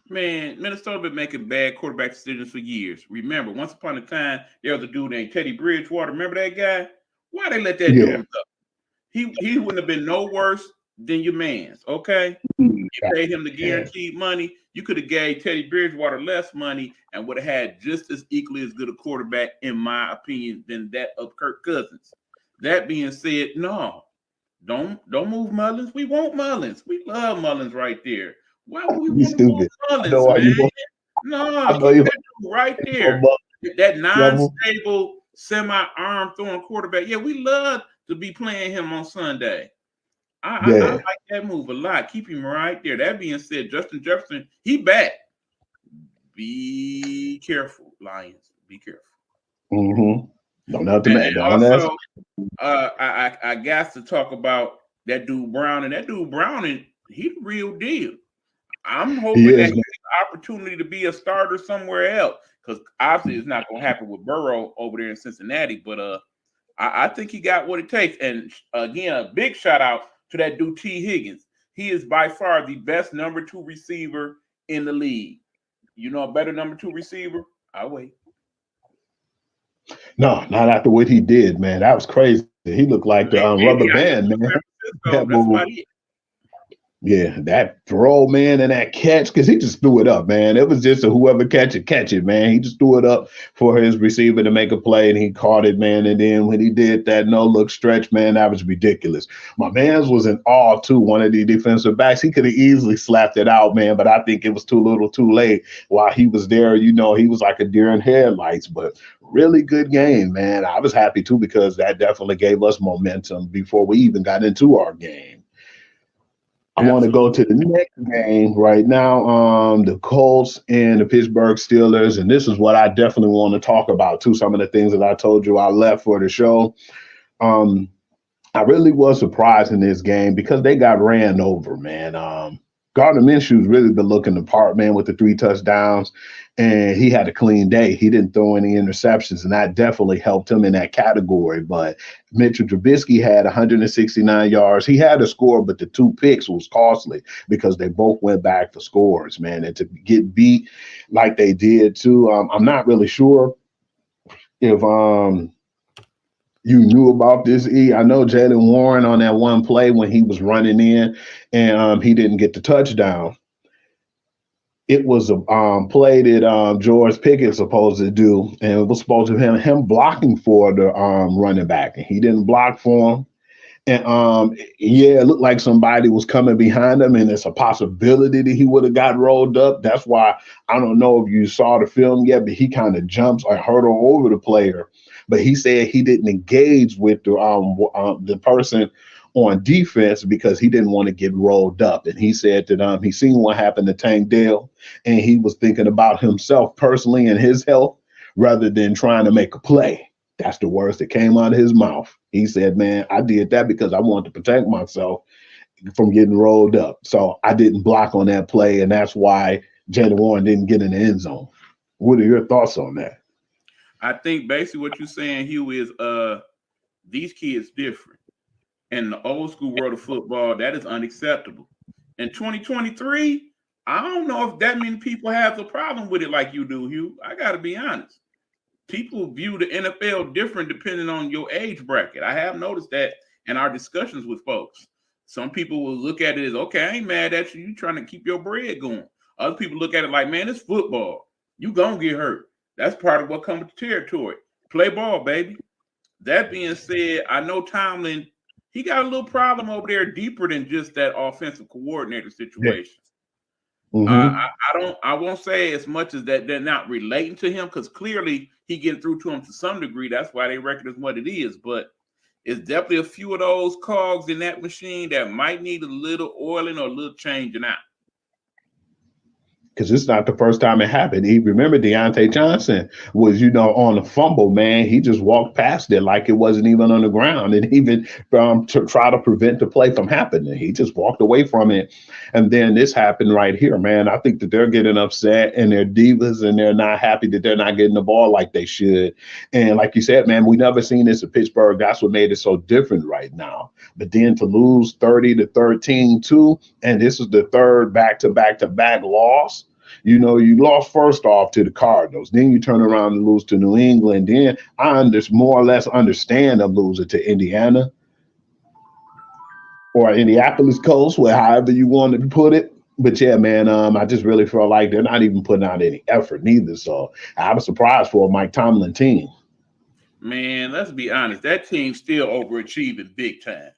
Man, Minnesota been making bad quarterback decisions for years. Remember, once upon a time, there was a dude named Teddy Bridgewater. Remember that guy? Why they let that dude go? He wouldn't have been no worse than your man's, okay? You paid him the guaranteed money. You could have gave Teddy Bridgewater less money and would have had just as equally as good a quarterback, in my opinion, than that of Kirk Cousins. That being said, no, don't move Mullins. We want Mullins. We love Mullins right there. Why would we want to move Mullins, man? No, keep that dude right there. That non-stable, semi-arm throwing quarterback. Yeah, we love to be playing him on Sunday. I like that move a lot. Keep him right there. That being said, Justin Jefferson, he back. Be careful, Lions. Be careful. No, nothing. Also, I got to talk about that dude Browning. That dude Browning, he the real deal. I'm hoping that he has an opportunity to be a starter somewhere else because obviously it's not going to happen with Burrow over there in Cincinnati, but I think he got what it takes. And again, a big shout out to that dude T. Higgins. He is by far the best number 2 receiver in the league. You know a better number 2 receiver? I'll wait. No, not after what he did, man. That was crazy. He looked like the rubber band, man. That's about it. Yeah, that throw, man, and that catch, because he just threw it up, man. It was just a whoever catch it, man. He just threw it up for his receiver to make a play, and he caught it, man. And then when he did that no-look stretch, man, that was ridiculous. My man's was in awe, too, one of the defensive backs. He could have easily slapped it out, man, but I think it was too little too late. While he was there, he was like a deer in headlights, but really good game, man. I was happy, too, because that definitely gave us momentum before we even got into our game. I want to go to the next game right now. The Colts and the Pittsburgh Steelers, and this is what I definitely want to talk about too. Some of the things that I told you I left for the show. I really was surprised in this game because they got ran over, man. Gardner Minshew's really been looking the part, man, with the 3 touchdowns, and he had a clean day. He didn't throw any interceptions, and that definitely helped him in that category. But Mitchell Trubisky had 169 yards. He had a score, but the 2 picks was costly because they both went back for scores, man. And to get beat like they did, too, I'm not really sure if you knew about this, E. I know Jalen Warren on that one play when he was running in and he didn't get the touchdown. It was a play that George Pickett's supposed to do, and it was supposed to be him blocking for the running back, and he didn't block for him. And it looked like somebody was coming behind him, and it's a possibility that he would have got rolled up. That's why I don't know if you saw the film yet, but he kind of jumps or hurdle over the player. But he said he didn't engage with the person on defense because he didn't want to get rolled up. And he said that he seen what happened to Tank Dell, and he was thinking about himself personally and his health rather than trying to make a play. That's the words that came out of his mouth. He said, man, I did that because I wanted to protect myself from getting rolled up. So I didn't block on that play, and that's why Jalen Warren didn't get in the end zone. What are your thoughts on that? I think basically what you're saying, Hugh, is these kids different. In the old school world of football, that is unacceptable. In 2023, I don't know if that many people have a problem with it like you do, Hugh. I got to be honest. People view the NFL different depending on your age bracket. I have noticed that in our discussions with folks. Some people will look at it as, okay, I ain't mad at you. You trying to keep your bread going. Other people look at it like, man, it's football. You gonna get hurt. That's part of what comes with the territory. Play ball, baby. That being said, I know Tomlin, he got a little problem over there deeper than just that offensive coordinator situation. Yeah. Mm-hmm. I won't say as much as that they're not relating to him because clearly he getting through to him to some degree. That's why their record is what it is. But it's definitely a few of those cogs in that machine that might need a little oiling or a little changing out. Because it's not the first time it happened. Remember Deontay Johnson was, on a fumble, man. He just walked past it like it wasn't even on the ground and even to try to prevent the play from happening. He just walked away from it. And then this happened right here, man. I think that they're getting upset and they're divas and they're not happy that they're not getting the ball like they should. And like you said, man, we never seen this at Pittsburgh. That's what made it so different right now. But then to lose 30-13 too, and this is the third back-to-back loss. You lost first off to the Cardinals. Then you turn around and lose to New England. Then I more or less understand them losing to Indiana or Indianapolis Colts, however you want to put it. But yeah, man, I just really feel like they're not even putting out any effort neither. So I was surprised for a Mike Tomlin team. Man, let's be honest. That team's still overachieving big time.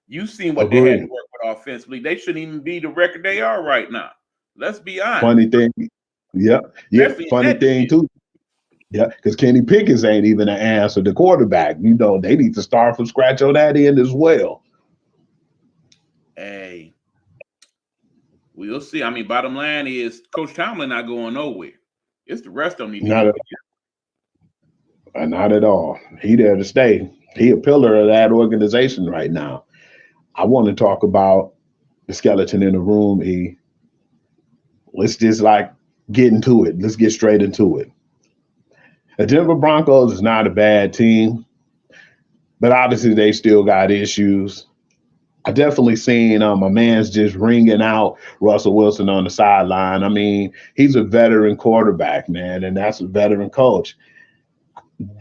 You've seen what they had to work with offensively. They shouldn't even be the record they are right now. Let's be honest. Funny thing. Yeah. Funny thing, too. Yeah, because Kenny Pickett ain't even an answer to quarterback. They need to start from scratch on that end as well. Hey, we'll see. I mean, bottom line is Coach Tomlin not going nowhere. It's the rest of them. Not at all. He there to stay. He a pillar of that organization right now. I want to talk about the skeleton in the room, E. Let's just get into it. Let's get straight into it. The Denver Broncos is not a bad team, but obviously they still got issues. I definitely seen my man's just ringing out Russell Wilson on the sideline. I mean, he's a veteran quarterback, man, and that's a veteran coach.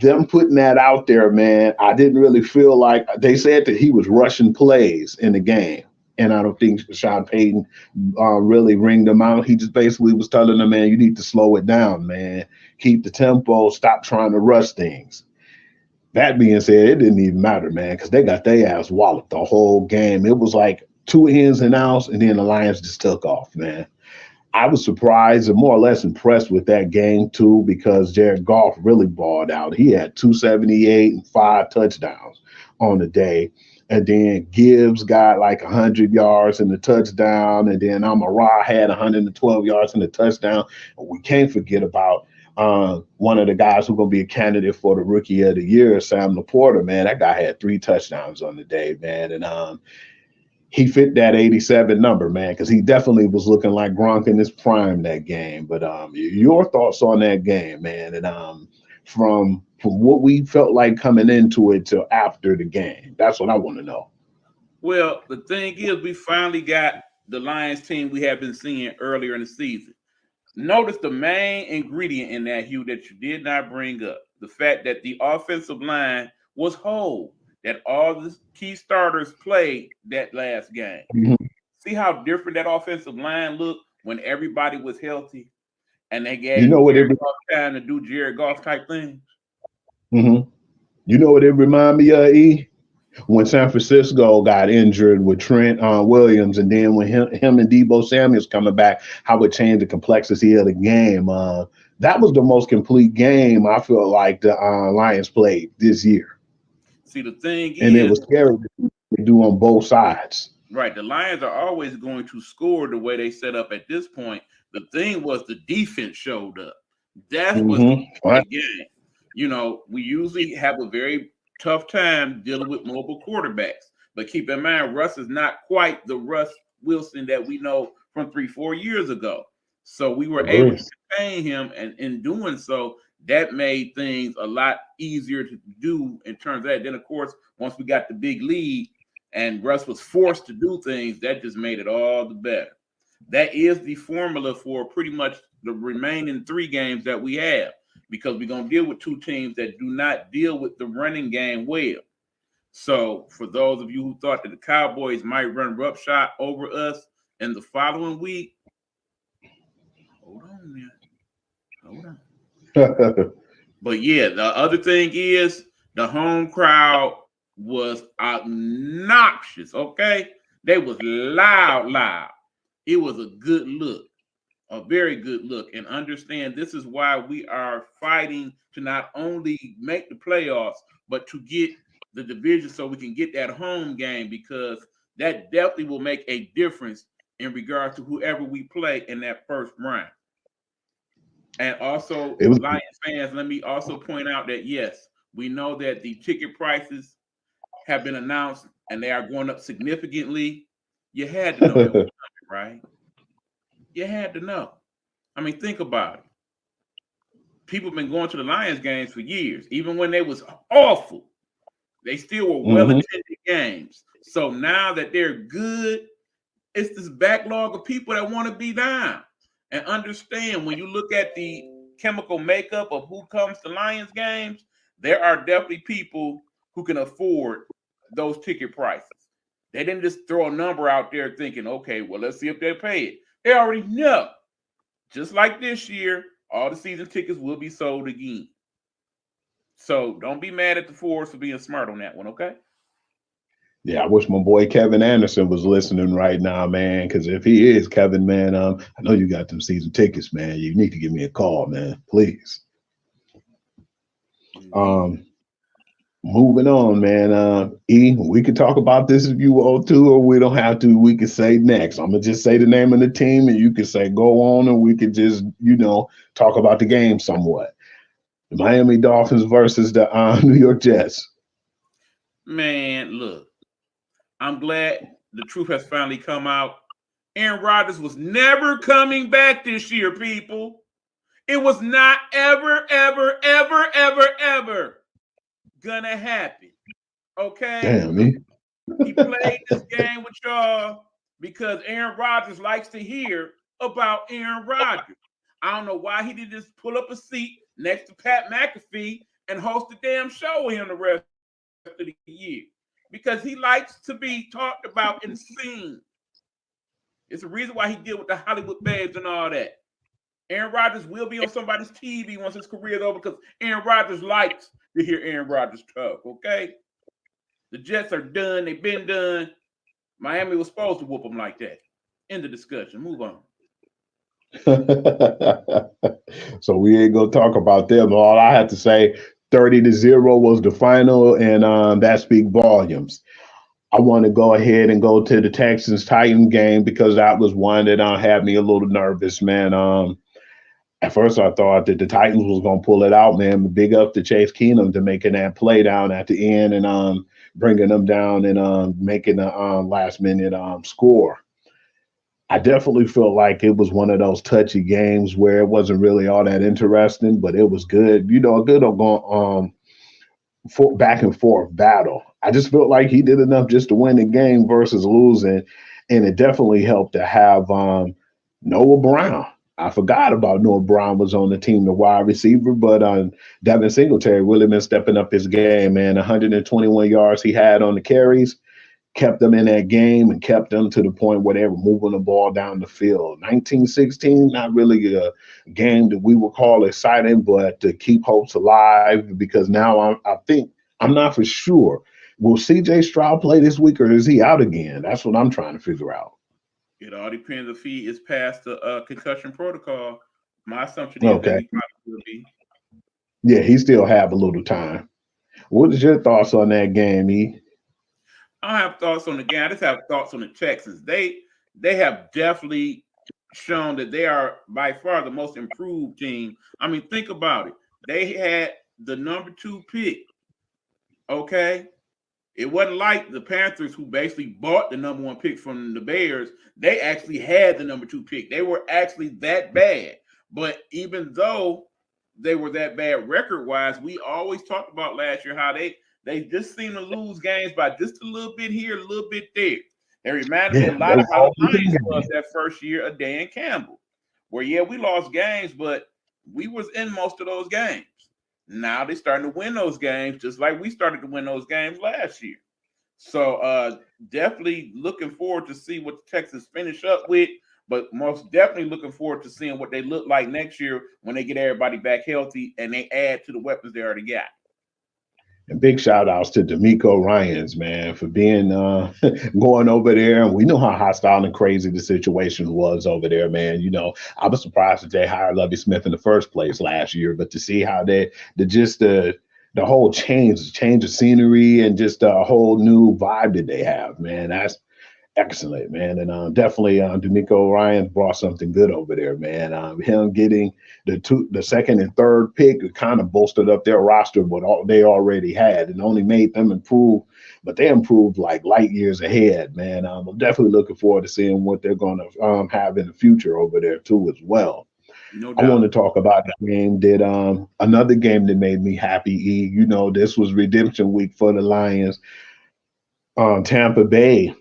Them putting that out there, man, I didn't really feel like they said that he was rushing plays in the game. and I don't think Sean Payton really ringed them out. He just basically was telling them, man, you need to slow it down, man. Keep the tempo. Stop trying to rush things. That being said, it didn't even matter, man, because they got their ass walloped the whole game. It was like two ins and outs, and then the Lions just took off, man. I was surprised and more or less impressed with that game too, because Jared Goff really balled out. He had 278 and 5 touchdowns on the day. And then Gibbs got like 100 yards in the touchdown. And then Amara had 112 yards in the touchdown. And we can't forget about one of the guys who's going to be a candidate for the Rookie of the Year, Sam Laporta, man. That guy had 3 touchdowns on the day, man. And he fit that 87 number, man, because he definitely was looking like Gronk in his prime that game. But your thoughts on that game, man, and from what we felt like coming into it till after the game. That's what I want to know. Well, the thing is, we finally got the Lions team we have been seeing earlier in the season. Notice the main ingredient in that, Hugh, that you did not bring up, the fact that the offensive line was whole, that all the key starters played that last game. Mm-hmm. See how different that offensive line looked when everybody was healthy and they gave Jared Goff time to do Jared Goff type things? Mm-hmm. You know what it reminded me of, E? When San Francisco got injured with Trent Williams, and then when him and Deebo Samuel's coming back, how it changed the complexity of the game. That was the most complete game I feel like the Lions played this year. See, the thing and is, it was scary to do on both sides. Right. The Lions are always going to score the way they set up at this point. The thing was the defense showed up. That was the game. You know, we usually have a very tough time dealing with mobile quarterbacks. But keep in mind, Russ is not quite the Russ Wilson that we know from 3-4 years ago. So we were able to contain him, and in doing so, that made things a lot easier to do in terms of that. Then, of course, once we got the big lead and Russ was forced to do things, that just made it all the better. That is the formula for pretty much the remaining 3 games that we have, because we're going to deal with 2 teams that do not deal with the running game well. So for those of you who thought that the Cowboys might run roughshod over us in the following week, hold on, man. Hold on. But yeah, the other thing is the home crowd was obnoxious, okay? They was loud. It was a good look, a very good look. And understand, this is why we are fighting to not only make the playoffs, but to get the division so we can get that home game, because that definitely will make a difference in regard to whoever we play in that first round. And also, Lions fans, let me also point out that, yes, we know that the ticket prices have been announced and they are going up significantly. You had to know that was coming, right? You had to know. I mean, think about it. People have been going to the Lions games for years. Even when they was awful, they still were well-attended games. So now that they're good, it's this backlog of people that want to be down. And understand, when you look at the chemical makeup of who comes to Lions games, there are definitely people who can afford those ticket prices. They didn't just throw a number out there thinking, okay, well, let's see if they pay it. They already know. Just like this year, all the season tickets will be sold again. So don't be mad at the Force for being smart on that one, okay? Yeah, I wish my boy Kevin Anderson was listening right now, man. Because if he is, Kevin, man, I know you got them season tickets, man. You need to give me a call, man, please. Moving on, man. E, we can talk about this if you want to, or we don't have to. We can say next. I'm gonna just say the name of the team, and you can say go on, or we could just, talk about the game somewhat. The Miami Dolphins versus the New York Jets. Man, look. I'm glad the truth has finally come out. Aaron Rodgers was never coming back this year, people. It was not ever gonna happen. Okay? Damn, me. He played this game with y'all because Aaron Rodgers likes to hear about Aaron Rodgers. I don't know why he didn't just pull up a seat next to Pat McAfee and host a damn show with him the rest of the year. Because he likes to be talked about and seen It's the reason why he deal with the Hollywood babes and all that. Aaron Rodgers will be on somebody's TV once his career is over because Aaron Rodgers likes to hear Aaron Rodgers talk, okay? The Jets are done. They've been done. Miami was supposed to whoop them like that. End of discussion. Move on. So we ain't gonna talk about them. All I had to say, 30-0 was the final, and that speak volumes. I want to go ahead and go to the Texans Titans game because that was one that had me a little nervous, man. At first, I thought that the Titans was gonna pull it out, man. But big up to Chase Keenum to making that play down at the end and bringing them down and making the last minute score. I definitely feel like it was one of those touchy games where it wasn't really all that interesting, but it was good. You know, a good back and forth battle. I just felt like he did enough just to win the game versus losing, and it definitely helped to have Noah Brown. I forgot about Noah Brown was on the team, the wide receiver, but Devin Singletary really been stepping up his game, man. 121 yards he had on the carries, kept them in that game and kept them to the point where they were moving the ball down the field. 19-16, not really a game that we would call exciting, but to keep hopes alive because now I think, I'm not for sure, will CJ Stroud play this week or is he out again? That's what I'm trying to figure out. It all depends if he is past the concussion protocol. My assumption is that he probably will be. Yeah, he still have a little time. What is your thoughts on that game, E? I don't have thoughts on the game. I just have thoughts on the Texans. They have definitely shown that they are by far the most improved team. I mean, think about it. They had the number 2 pick. Okay. It wasn't like the Panthers who basically bought the number 1 pick from the Bears. They actually had the number 2 pick. They were actually that bad. But even though they were that bad record-wise, we always talked about last year how they just seem to lose games by just a little bit here, a little bit there. It reminded me a lot of how the Lions was that first year of Dan Campbell, where, yeah, we lost games, but we was in most of those games. Now they're starting to win those games, just like we started to win those games last year. So definitely looking forward to see what the Texans finish up with, but most definitely looking forward to seeing what they look like next year when they get everybody back healthy and they add to the weapons they already got. And big shout outs to D'Amico Ryans, man, for being going over there. And we know how hostile and crazy the situation was over there, man. You know, I was surprised that they hired Lovie Smith in the first place last year, but to see how the whole change of scenery and just a whole new vibe that they have, man, that's excellent, man. And definitely D'Amico Ryan brought something good over there, man. Him getting the second and third pick kind of bolstered up their roster, but they already had and only made them improve. But they improved like light years ahead, man. I'm definitely looking forward to seeing what they're going to have in the future over there too as well. No doubt. I want to talk about the game that another game that made me happy. You know, this was redemption week for the Lions. Tampa Bay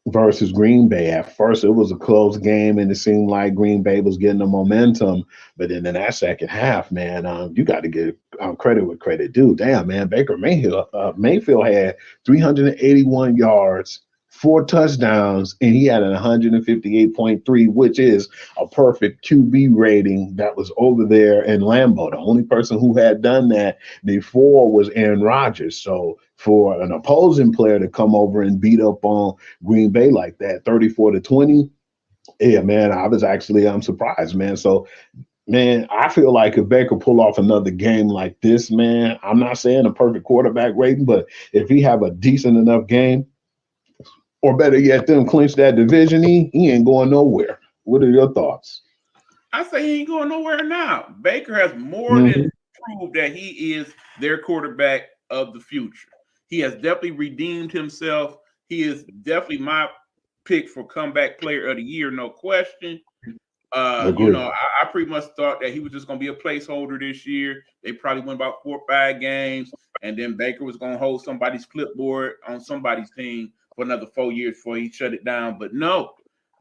versus Green Bay. At first, it was a close game, and it seemed like Green Bay was getting the momentum. But then in that second half, man, you got to give credit where credit due. Damn, man, Baker Mayfield had 381 yards, 4 touchdowns, and he had an 158.3, which is a perfect QB rating that was over there in Lambeau. The only person who had done that before was Aaron Rodgers. So for an opposing player to come over and beat up on Green Bay like that, 34-20, yeah, man, I was actually surprised, man. So, man, I feel like if Baker pull off another game like this, man, I'm not saying a perfect quarterback rating, but if he have a decent enough game, or better yet, them clinch that division, he ain't going nowhere. What are your thoughts? I say he ain't going nowhere now. Baker has more than proved that he is their quarterback of the future. He has definitely redeemed himself. He is definitely my pick for comeback player of the year, no question. You know, I pretty much thought that he was just going to be a placeholder this year. They probably won about 4 or 5 games, and then Baker was going to hold somebody's clipboard on somebody's team for another 4 years before he shut it down. But no,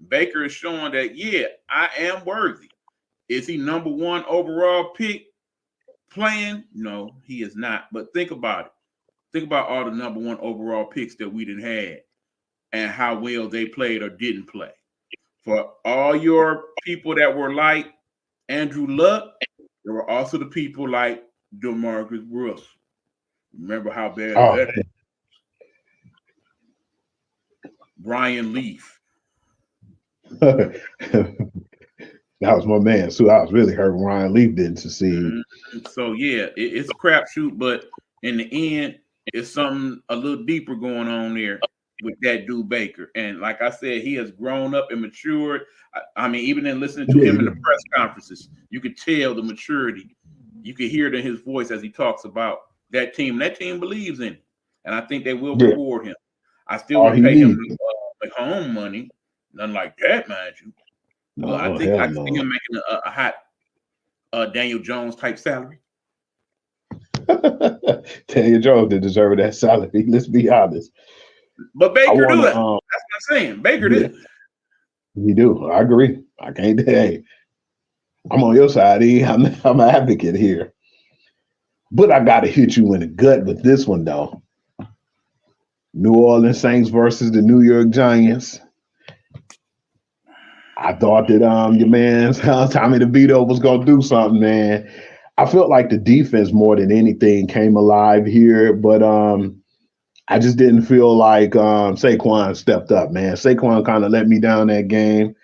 Baker is showing that, yeah, I am worthy. Is he number 1 overall pick playing? No, he is not. But think about it. Think about all the number 1 overall picks that we didn't have and how well they played or didn't play. For all your people that were like Andrew Luck, there were also the people like DeMarcus Russell. Remember how bad that was? Brian Leaf. That was my man. So I was really hurt when Ryan Leaf didn't succeed. So yeah, it's a crapshoot, but in the end, it's something a little deeper going on there with that dude Baker. And like I said, he has grown up and matured. I mean, even in listening to him in the press conferences, you could tell the maturity. You could hear it in his voice as he talks about that team. That team believes in him, and I think they will reward him. I still won't pay him like home money, nothing like that, mind you. But I think I can see him making a hot Daniel Jones type salary. Daniel Jones did deserve that salary. Let's be honest. But Baker do it. That's what I'm saying. Baker did. We do. I agree. I can't. Hey, I'm on your side, E. I'm an advocate here. But I got to hit you in the gut with this one, though. New Orleans Saints versus the New York Giants. I thought that your man Tommy DeVito was gonna do something, man. I felt like the defense more than anything came alive here, but I just didn't feel like Saquon stepped up, man. Saquon kind of let me down that game.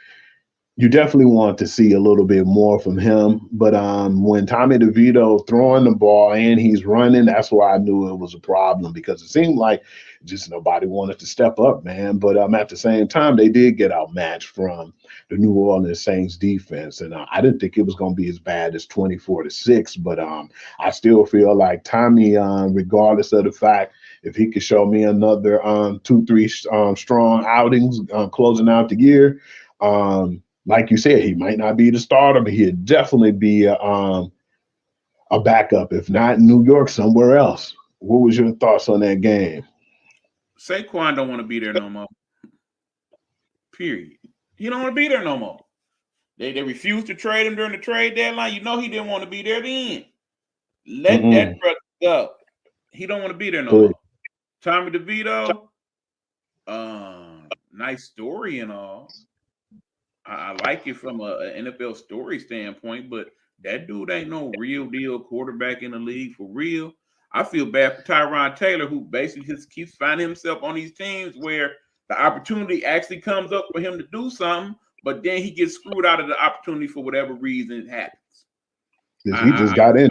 You definitely want to see a little bit more from him, but when Tommy DeVito throwing the ball and he's running, that's why I knew it was a problem, because it seemed like just nobody wanted to step up, man. But at the same time, they did get outmatched from the New Orleans Saints defense, and I didn't think it was going to be as bad as 24-6. But I still feel like Tommy, regardless of the fact if he could show me another 2-3 strong outings closing out the year, like you said, he might not be the starter, but he'd definitely be a backup, if not in New York, somewhere else. What was your thoughts on that game? Saquon don't want to be there no more. Period. He don't want to be there no more. They refused to trade him during the trade deadline. You know he didn't want to be there then. Let that brother go. He don't want to be there no more. Tommy DeVito, nice story and all. I like it from an NFL story standpoint, but that dude ain't no real deal quarterback in the league for real. I feel bad for Tyron Taylor, who basically just keeps finding himself on these teams where the opportunity actually comes up for him to do something, but then he gets screwed out of the opportunity for whatever reason it happens. He just got in.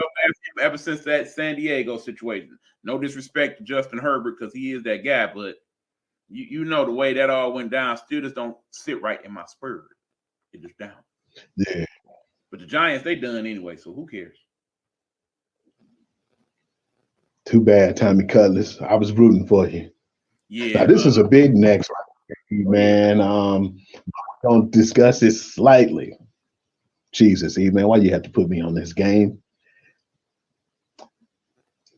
Ever since that San Diego situation. No disrespect to Justin Herbert, because he is that guy, but you know the way that all went down still just don't sit right in my spirit. It just down. Yeah. But the Giants, they done anyway, so who cares? Too bad, Tommy Cutlass. I was rooting for you. Yeah. Now, this is a big next, man. Don't discuss it slightly. Jesus, E, man, why you have to put me on this game?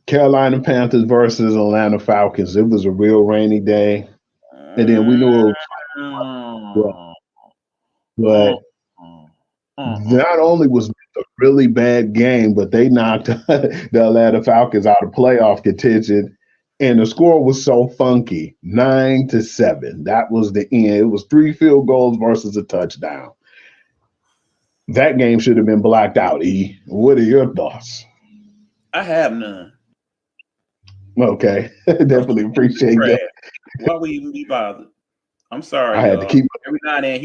Carolina Panthers versus Atlanta Falcons. It was a real rainy day. And then we knew it was but not only was it a really bad game, but they knocked the Atlanta Falcons out of playoff contention. And the score was so funky, 9-7. That was the end. It was 3 field goals versus a touchdown. That game should have been blacked out, E. What are your thoughts? I have none. Okay. Definitely appreciate that. Why would you even be bothered? I'm sorry. I had to keep every now and then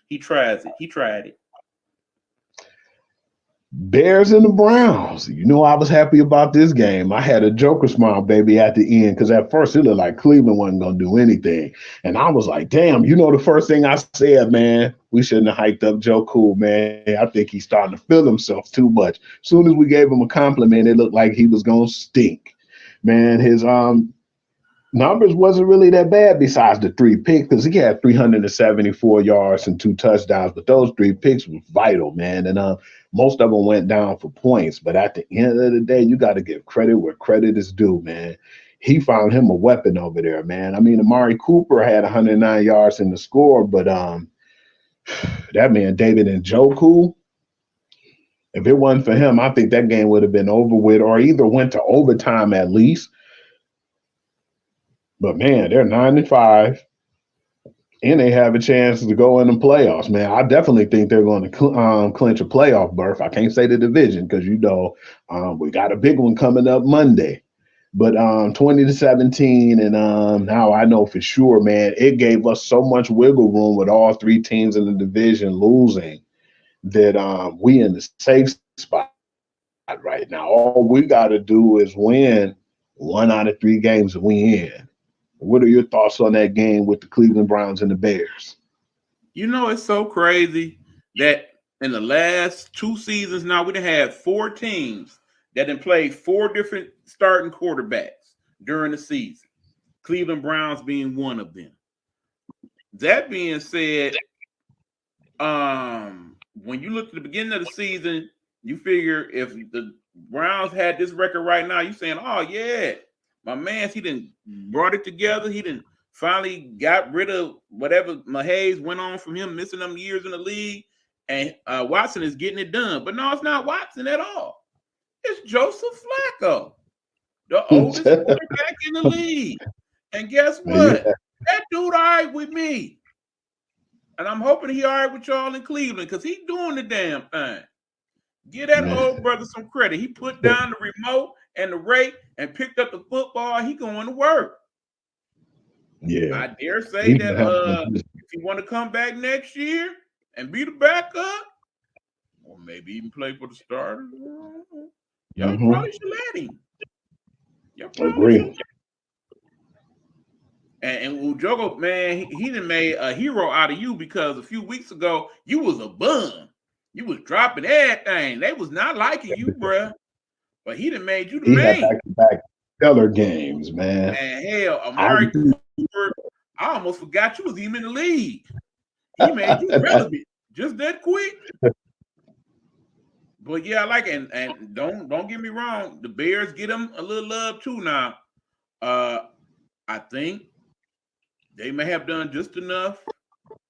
he tries it. He tried it. Bears and the Browns. You know, I was happy about this game. I had a Joker smile, baby, at the end, because at first it looked like Cleveland wasn't going to do anything. And I was like, damn, you know, the first thing I said, man, we shouldn't have hyped up Joe Cool, man. I think he's starting to feel himself too much. As soon as we gave him a compliment, it looked like he was going to stink. Man, his numbers wasn't really that bad besides the 3 picks, because he had 374 yards and 2 touchdowns. But those 3 picks were vital, man. And most of them went down for points. But at the end of the day, you got to give credit where credit is due, man. He found him a weapon over there, man. I mean, Amari Cooper had 109 yards in the score, but that man, David Njoku, if it wasn't for him, I think that game would have been over with, or either went to overtime at least. But man, they're 9-5. and they have a chance to go in the playoffs, man. I definitely think they're going to clinch a playoff berth. I can't say the division because we got a big one coming up Monday. But 20-17, and now I know for sure, man, it gave us so much wiggle room with all three teams in the division losing that we in the safe spot right now. All we got to do is win 1 out of 3 games and we in. What are your thoughts on that game with the Cleveland Browns and the Bears? You know, it's so crazy that in the last 2 seasons now, we done had 4 teams that done played 4 different starting quarterbacks during the season. Cleveland Browns being one of them. That being said, when you look at the beginning of the season, you figure if the Browns had this record right now, you saying, oh, yeah, my man, he done brought it together. He done finally got rid of whatever Mahays went on from him missing them years in the league. And Watson is getting it done. But no, it's not Watson at all. It's Joseph Flacco, the oldest quarterback in the league. And guess what? Yeah. That dude all right with me. And I'm hoping he all right with y'all in Cleveland because he's doing the damn thing. Give that old brother some credit. He put down the remote and the rake and picked up the football. He going to work. Yeah. I dare say that if you want to come back next year and be the backup, or maybe even play for the starters, y'all probably should let him. Agree. And Ujogo, man, he done made a hero out of you because a few weeks ago you was a bum. You was dropping everything. They was not liking you, bruh. But he done made you the man. He had back-to-back stellar games, man. And hell, Amari Cooper, I almost forgot you was even in the league. He made you relevant just that quick. But yeah, I like it. And don't get me wrong, the Bears get them a little love too now. I think they may have done just enough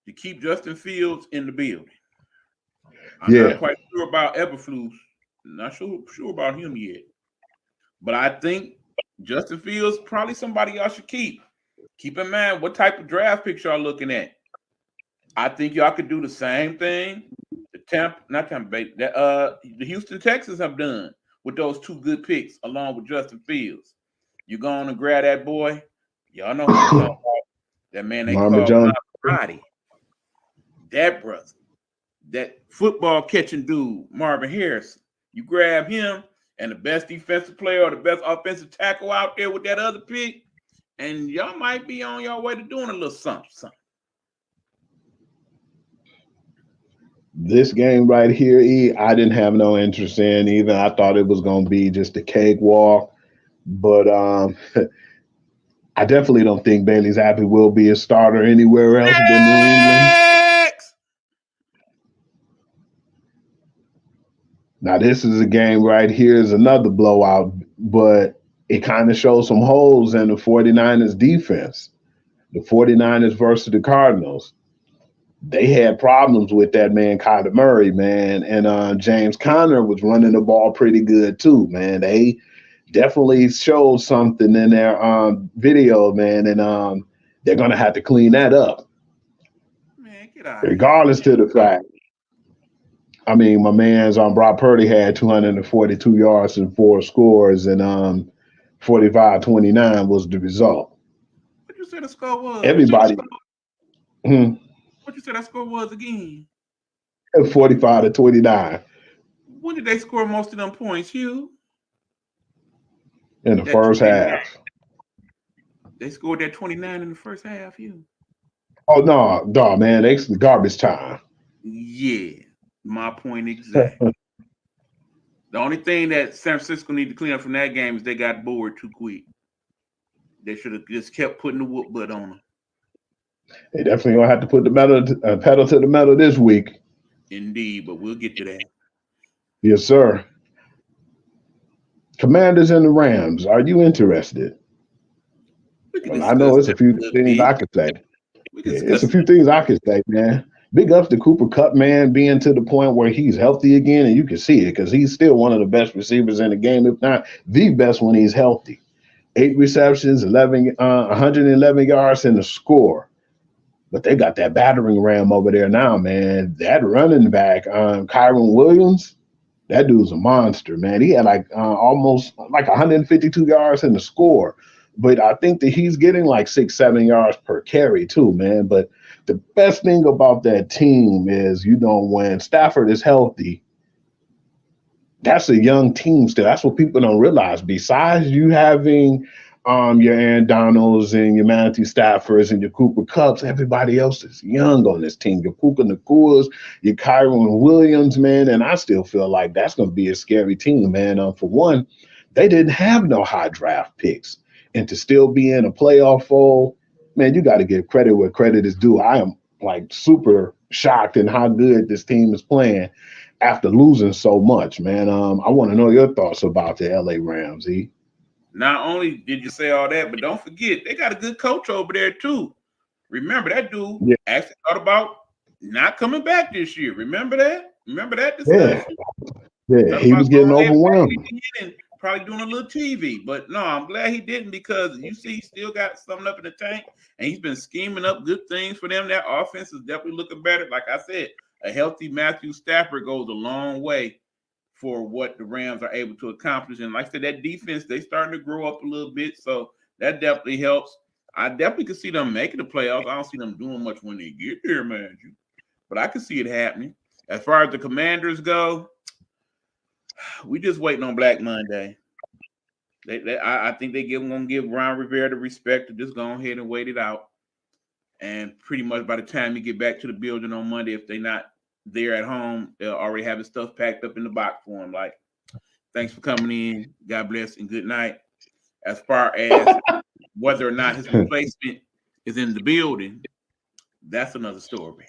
to keep Justin Fields in the building. I'm not quite sure about Eberflus. Not sure about him yet. But I think Justin Fields probably somebody y'all should keep. Keep in mind what type of draft picks y'all looking at. I think y'all could do the same thing the Houston Texans have done with those 2 good picks along with Justin Fields. You going to grab that boy? Y'all know who I'm talking about. That man they call Roddy. That brother. That football catching dude, Marvin Harrison. You grab him and the best defensive player or the best offensive tackle out there with that other pick, and y'all might be on your way to doing a little something. This game right here, I didn't have no interest in either. I thought it was going to be just a cakewalk. But I definitely don't think Bailey Zappi will be a starter anywhere else but New England. Now, this is a game right here is another blowout, but it kind of shows some holes in the 49ers defense. The 49ers versus the Cardinals. They had problems with that man, Kyler Murray, man. And James Conner was running the ball pretty good too, man. They definitely showed something in their video, man. And they're going to have to clean that up. Man, get out regardless to the fact. I mean, my man's Brock Purdy had 242 yards and 4 scores, and 45-29 was the result. What you said the score was? Everybody. What you said that score was again? 45-29. When did they score most of them points, Hugh? In the first half. They scored that 29 in the first half, Hugh. Oh, no, man. It's garbage time. Yeah. My point exactly. The only thing that San Francisco need to clean up from that game is they got bored too quick. They should have just kept putting the whoop butt on them. They definitely gonna have to put the pedal to the metal this week. Indeed, but we'll get to that. Yes, sir. Commanders and the Rams. Are you interested? Well, I know it's a few things I could say. It's a few things I could say, man. Big ups to Cooper Kupp, man, being to the point where he's healthy again, and you can see it because he's still one of the best receivers in the game, if not the best when he's healthy. 8 receptions, 111 yards, and a score. but they got that battering ram over there now, man. That running back, Kyron Williams, that dude's a monster, man. He had like almost like 152 yards in the score, but I think that he's getting like 6, 7 yards per carry too, man. But the best thing about that team is, when Stafford is healthy, that's a young team still. That's what people don't realize. Besides you having your Aaron Donalds and your Matthew Staffords and your Cooper Kupps, everybody else is young on this team. Your Puka Nakuas, your Kyron Williams, man. And I still feel like that's going to be a scary team, man. For one, they didn't have no high draft picks. And to still be in a playoff fold, man, you got to give credit where credit is due. I am like super shocked in how good this team is playing after losing so much, man. I want to know your thoughts about the LA Rams, E. Not only did you say all that, but don't forget, they got a good coach over there, too. Remember, that dude actually thought about not coming back this year. Remember that? Remember that discussion? Yeah, he was getting overwhelmed. And probably doing a little TV. But no, I'm glad he didn't, because you see, he still got something up in the tank, and he's been scheming up good things for them. That offense is definitely looking better. Like I said, a healthy Matthew Stafford goes a long way for what the Rams are able to accomplish. And like I said, that defense, they starting to grow up a little bit, so that definitely helps. I definitely could see them making the playoffs. I don't see them doing much when they get there, man. But I can see it happening. As far as the Commanders go, we just waiting on Black Monday. I think they're going to give Ron Rivera the respect to just go ahead and wait it out. And pretty much by the time you get back to the building on Monday, if they're not there at home, they'll already have his stuff packed up in the box for him. Like, thanks for coming in. God bless and good night. As far as whether or not his replacement is in the building, that's another story.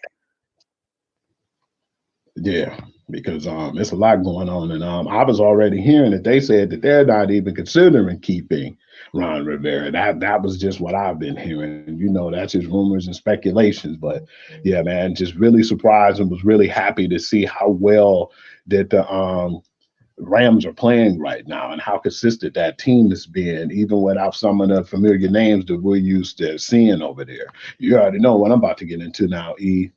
Yeah, because it's a lot going on, and I was already hearing that they said that they're not even considering keeping Ron Rivera. That was just what I've been hearing. That's just rumors and speculations. But yeah, man, just really surprised and was really happy to see how well that the Rams are playing right now and how consistent that team has been, even without some of the familiar names that we're used to seeing over there. You already know what I'm about to get into now, E.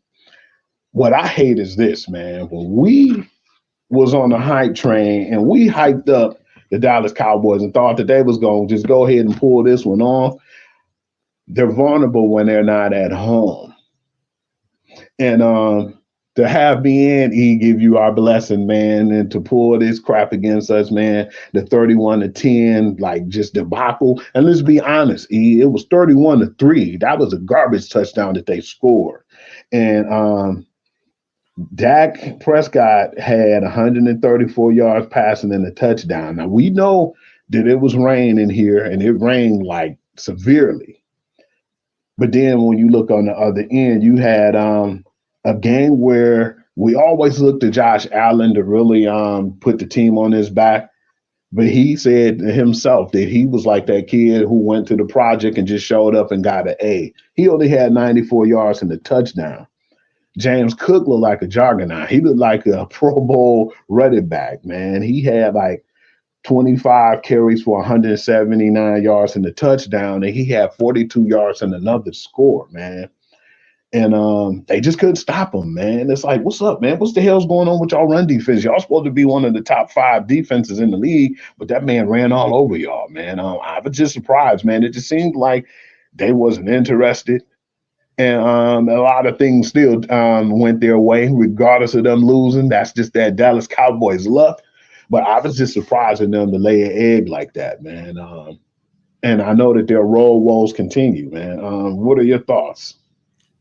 What I hate is this, man. When we was on the hype train and we hyped up the Dallas Cowboys and thought that they was going to just go ahead and pull this one off, they're vulnerable when they're not at home. And to have BNE give you our blessing, man, and to pull this crap against us, man, the 31-10, like just debacle. And let's be honest, E, it was 31-3. That was a garbage touchdown that they scored. And Dak Prescott had 134 yards passing and a touchdown. Now, we know that it was raining here, and it rained like severely. But then when you look on the other end, you had a game where we always looked to Josh Allen to really put the team on his back. But he said himself that he was like that kid who went to the project and just showed up and got an A. He only had 94 yards and a touchdown. James Cook looked like a juggernaut. He looked like a Pro Bowl running back, man. He had like 25 carries for 179 yards and a touchdown, and he had 42 yards and another score, man. And they just couldn't stop him, man. It's like, what's up, man? What's the hell's going on with y'all run defense? Y'all supposed to be one of the top 5 defenses in the league, but that man ran all over y'all, man. I was just surprised, man. It just seemed like they wasn't interested. And a lot of things still went their way, regardless of them losing. That's just that Dallas Cowboys luck. But I was just surprised in them to lay an egg like that, man. And I know that their road woes continue, man. What are your thoughts?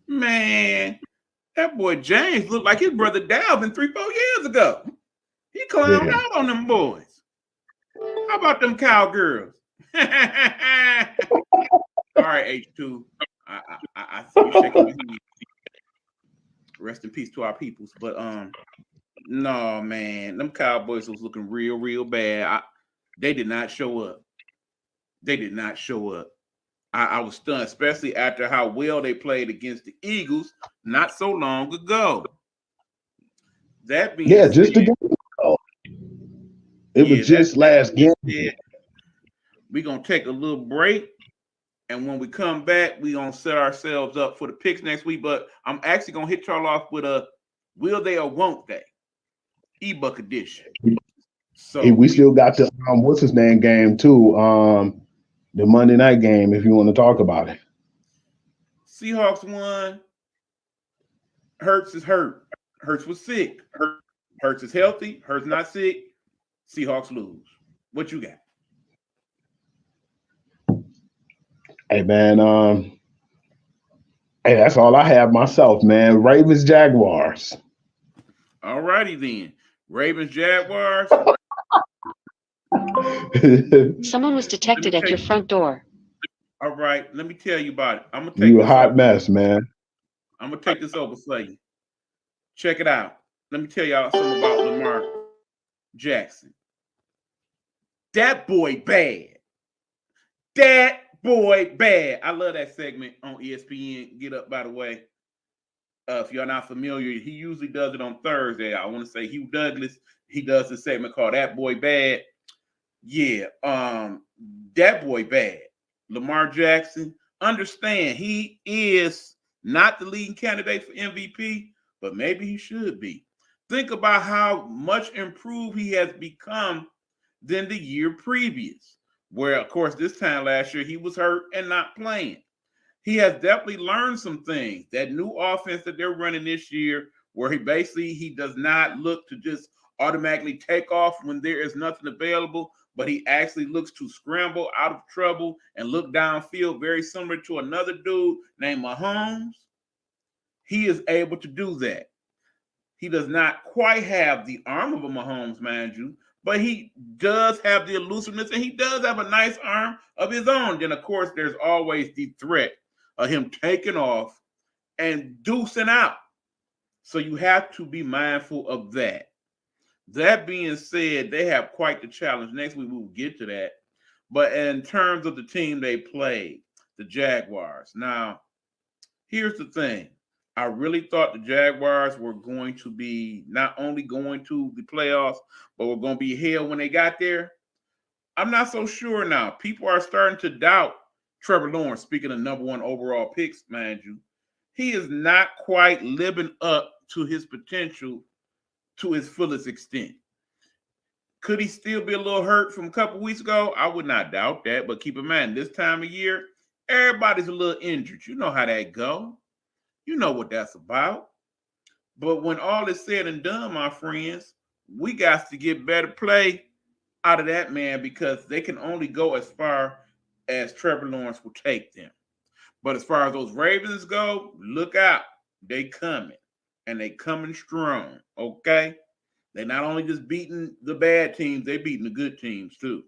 Man, that boy James looked like his brother Dalvin 3-4 years ago. He clowned out on them boys. How about them cowgirls? All right, H2. I see you shaking your head. Rest in peace to our peoples. But no, man, them Cowboys was looking real bad. They did not show up. I was stunned, especially after how well they played against the Eagles not so long ago. That being said, just a game ago. It was just last game. We're gonna take a little break. And when we come back, we gonna set ourselves up for the picks next week. But I'm actually gonna hit y'all off with a will they or won't they? E-Buck edition. So hey, we still got the what's his name game too. The Monday night game, if you want to talk about it. Seahawks won. Hurts is hurt. Hurts was sick. Hurts is healthy. Hurts not sick. Seahawks lose. What you got? Hey man, hey, that's all I have myself, man. Ravens Jaguars. All righty then. Ravens Jaguars. Someone was detected at your front door. All right, let me tell you about it. I'm gonna take You a this hot over. mess, man. I'm gonna take this over for you. Check it out. Let me tell y'all something about Lamar Jackson. That boy bad. That boy bad. I love that segment on ESPN. Get Up, by the way. If you're not familiar, he usually does it on Thursday. I want to say Hugh Douglas. He does a segment called That Boy Bad. Yeah, that boy bad. Lamar Jackson. Understand, he is not the leading candidate for MVP, but maybe he should be. Think about how much improved he has become than the year previous, where, of course, this time last year he was hurt and not playing. He has definitely learned some things. That new offense that they're running this year, where he does not look to just automatically take off when there is nothing available, but he actually looks to scramble out of trouble and look downfield, very similar to another dude named Mahomes. He is able to do that. He does not quite have the arm of a Mahomes, mind you, but he does have the elusiveness, and he does have a nice arm of his own. Then, of course, there's always the threat of him taking off and deucing out. So you have to be mindful of that. That being said, they have quite the challenge. Next week, we will get to that. But in terms of the team they played, the Jaguars. Now, here's the thing. I really thought the Jaguars were going to be not only going to the playoffs, but were going to be hell when they got there. I'm not so sure now. People are starting to doubt Trevor Lawrence, speaking of number one overall picks, mind you. He is not quite living up to his potential to his fullest extent. Could he still be a little hurt from a couple weeks ago? I would not doubt that, but keep in mind, this time of year, everybody's a little injured. You know how that go. You know what that's about. But when all is said and done, my friends, we got to get better play out of that man, because they can only go as far as Trevor Lawrence will take them. But as far as those Ravens go, look out. They coming. And they coming strong, okay? They not only just beating the bad teams, they beating the good teams too.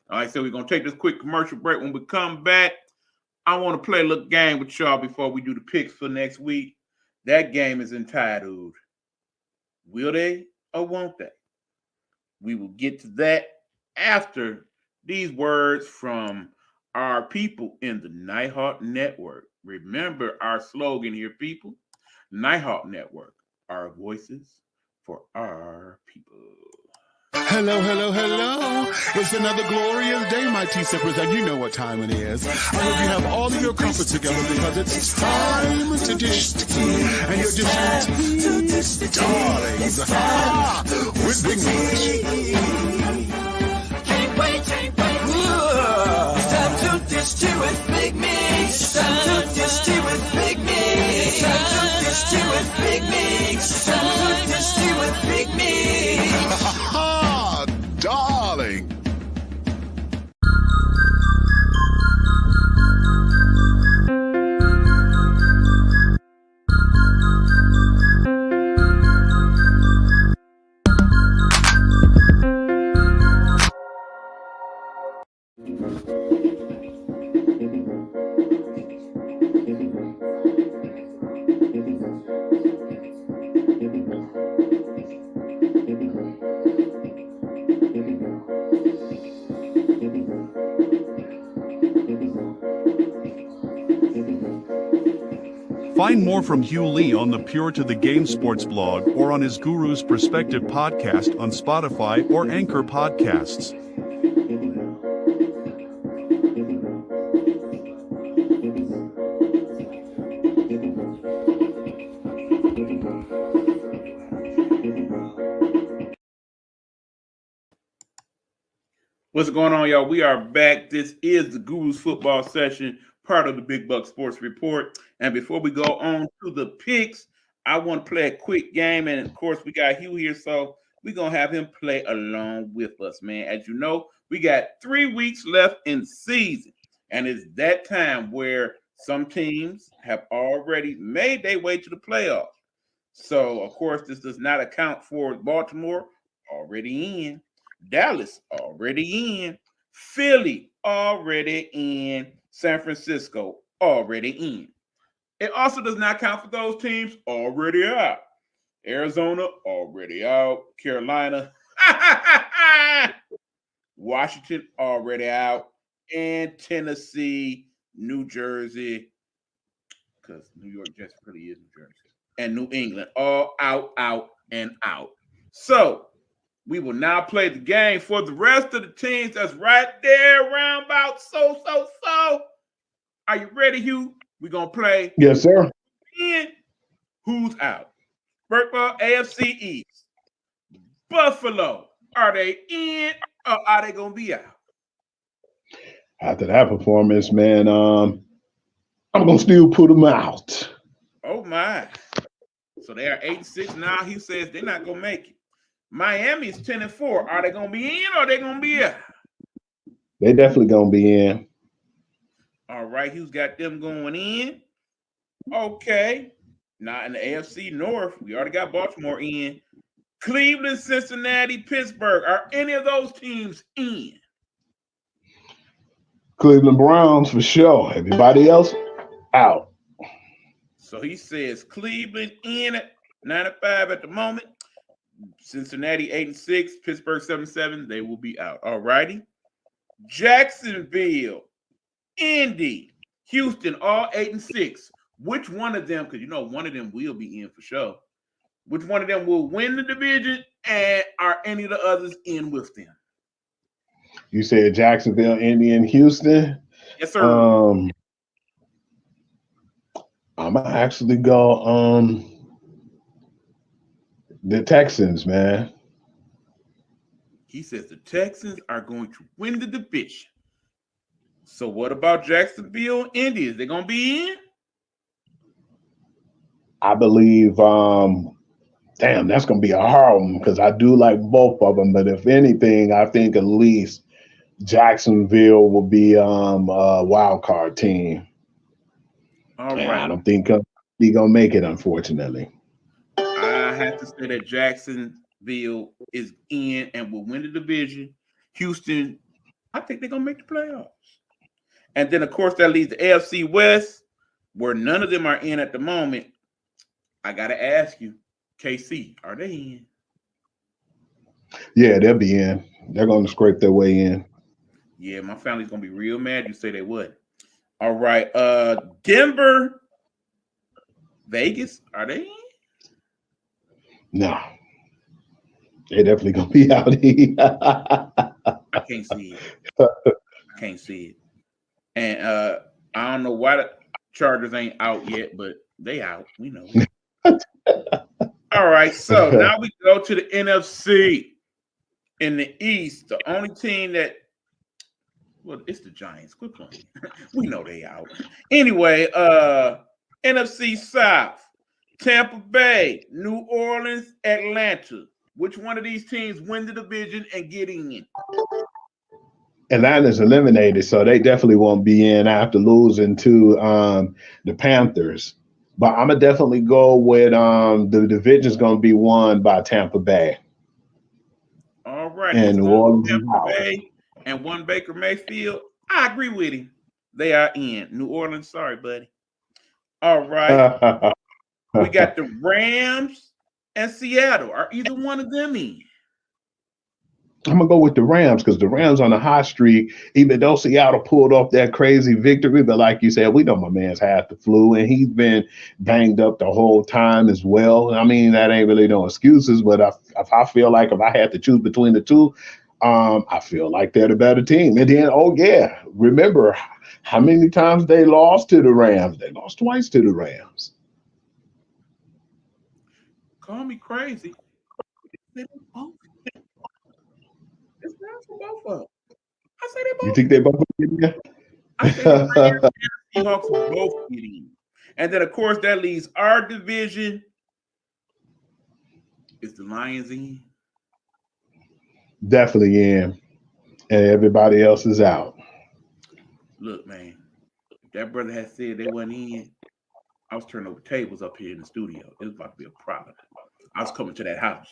All right, so we're going to take this quick commercial break. When we come back, I want to play a little game with y'all before we do the picks for next week. That game is entitled, Will They or Won't They? We will get to that after these words from our people in the Nighthawk Network. Remember our slogan here, people. Nighthawk Network, our voices for our people. Hello, hello, hello. It's another glorious day, my T-Sippers, and you know what time it is. I hope you have all of your comforts together, because it's time to dish the tea. And you're dishing tea, darlings, with Big Meat. Can't wait. It's time to dish tea with Big Meat. It's time to dish tea with Big Meat. It's time to dish tea with Big Meat. It's time to dish tea with Big Meat. Darling. Find more from Hugh Lee on the Pure to the Game Sports blog, or on his Guru's Perspective podcast on Spotify or Anchor Podcasts. What's going on, y'all? We are back. This is the Guru's Football Session, part of the Big Buck Sports Report. And before we go on to the picks, I want to play a quick game. And of course, we got Hugh here, so we're going to have him play along with us, man. As you know, we got 3 weeks left in season. And it's that time where some teams have already made their way to the playoffs. So, of course, this does not account for Baltimore, already in. Dallas already in, Philly already in, San Francisco already in. It also does not count for those teams already out. Arizona already out, Carolina, Washington already out, and Tennessee, New Jersey, because New York just really is New Jersey, and New England all out, and out. So we will now play the game for the rest of the teams that's right there around about so. Are you ready, Hugh? We're going to play. Yes, sir. In, who's out? First of all, AFC East. Buffalo, are they in or are they going to be out? After that performance, man, I'm going to still put them out. Oh, my. So they are 8-6 now. He says they're not going to make it. Miami is 10-4. Are they going to be in or are they going to be out? They definitely going to be in. All right, Hugh's got them going in. Okay. Now in the AFC North, we already got Baltimore in. Cleveland, Cincinnati, Pittsburgh. Are any of those teams in? Cleveland Browns for sure. Everybody else out. So he says Cleveland in at 9-5 at the moment. Cincinnati 8-6, Pittsburgh 7-7. They will be out. All righty. Jacksonville, Indy, Houston, all 8-6. Which one of them? Because you know one of them will be in for sure. Which one of them will win the division, and are any of the others in with them? You said Jacksonville, Indy, and Houston. Yes, sir. I'm gonna actually go the Texans, man. He says the Texans are going to win the division. So what about Jacksonville, Indy? Is they going to be in? I believe, that's going to be a hard one because I do like both of them. But if anything, I think at least Jacksonville will be a wild card team. All right. I don't think he's going to make it, unfortunately. I have to say that Jacksonville is in and will win the division. Houston, I think they're going to make the playoffs. And then, of course, that leaves the AFC West, where none of them are in at the moment. I got to ask you, KC, are they in? Yeah, they'll be in. They're going to scrape their way in. Yeah, my family's going to be real mad you say they would. All right. Denver, Vegas, are they in? No. They're definitely going to be out here. I can't see it. And I don't know why the Chargers ain't out yet, but they out. We know. All right, so now we go to the NFC. In the East, the only team that, well, it's the Giants. Quit playing. We know they out. Anyway, NFC South, Tampa Bay, New Orleans, Atlanta. Which one of these teams win the division and get in? Atlanta's eliminated, so they definitely won't be in after losing to the Panthers. But I'm gonna definitely go with the division's gonna be won by Tampa Bay. All right, and New Orleans Tampa Bay and one Baker Mayfield. I agree with him. They are in. New Orleans, sorry, buddy. All right. We got the Rams and Seattle. Are either one of them in? I'm gonna go with the Rams because the Rams on a hot streak, even though Seattle pulled off that crazy victory. But like you said, we know my man's had the flu and he's been banged up the whole time as well. I mean, that ain't really no excuses, but if I feel like if I had to choose between the two, I feel like they're the better team. And then, remember how many times they lost to the Rams? They lost twice to the Rams. Call me crazy, They both. It's not for both of them. I say they You both. think they both get there? I say the Rams and the Seahawks both get in. And then, of course, that leaves our division. Is the Lions in? Definitely in. And everybody else is out. Look, man, if that brother had said they wasn't in, I was turning over tables up here in the studio. It was about to be a problem. I was coming to that house.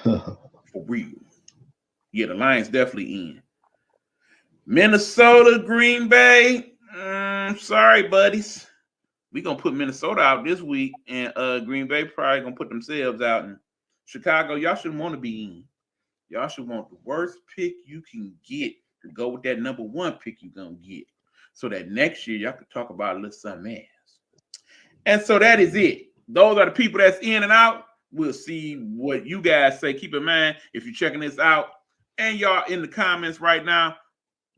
For real. Yeah, the Lions definitely in. Minnesota, Green Bay. Sorry, buddies. We're going to put Minnesota out this week, and Green Bay probably going to put themselves out. And Chicago, y'all shouldn't want to be in. Y'all should want the worst pick you can get to go with that number one pick you're going to get. So that next year, y'all can talk about a little something else. And so that is it. Those are the people that's in and out. We'll see what you guys say. Keep in mind, if you're checking this out and y'all in the comments right now,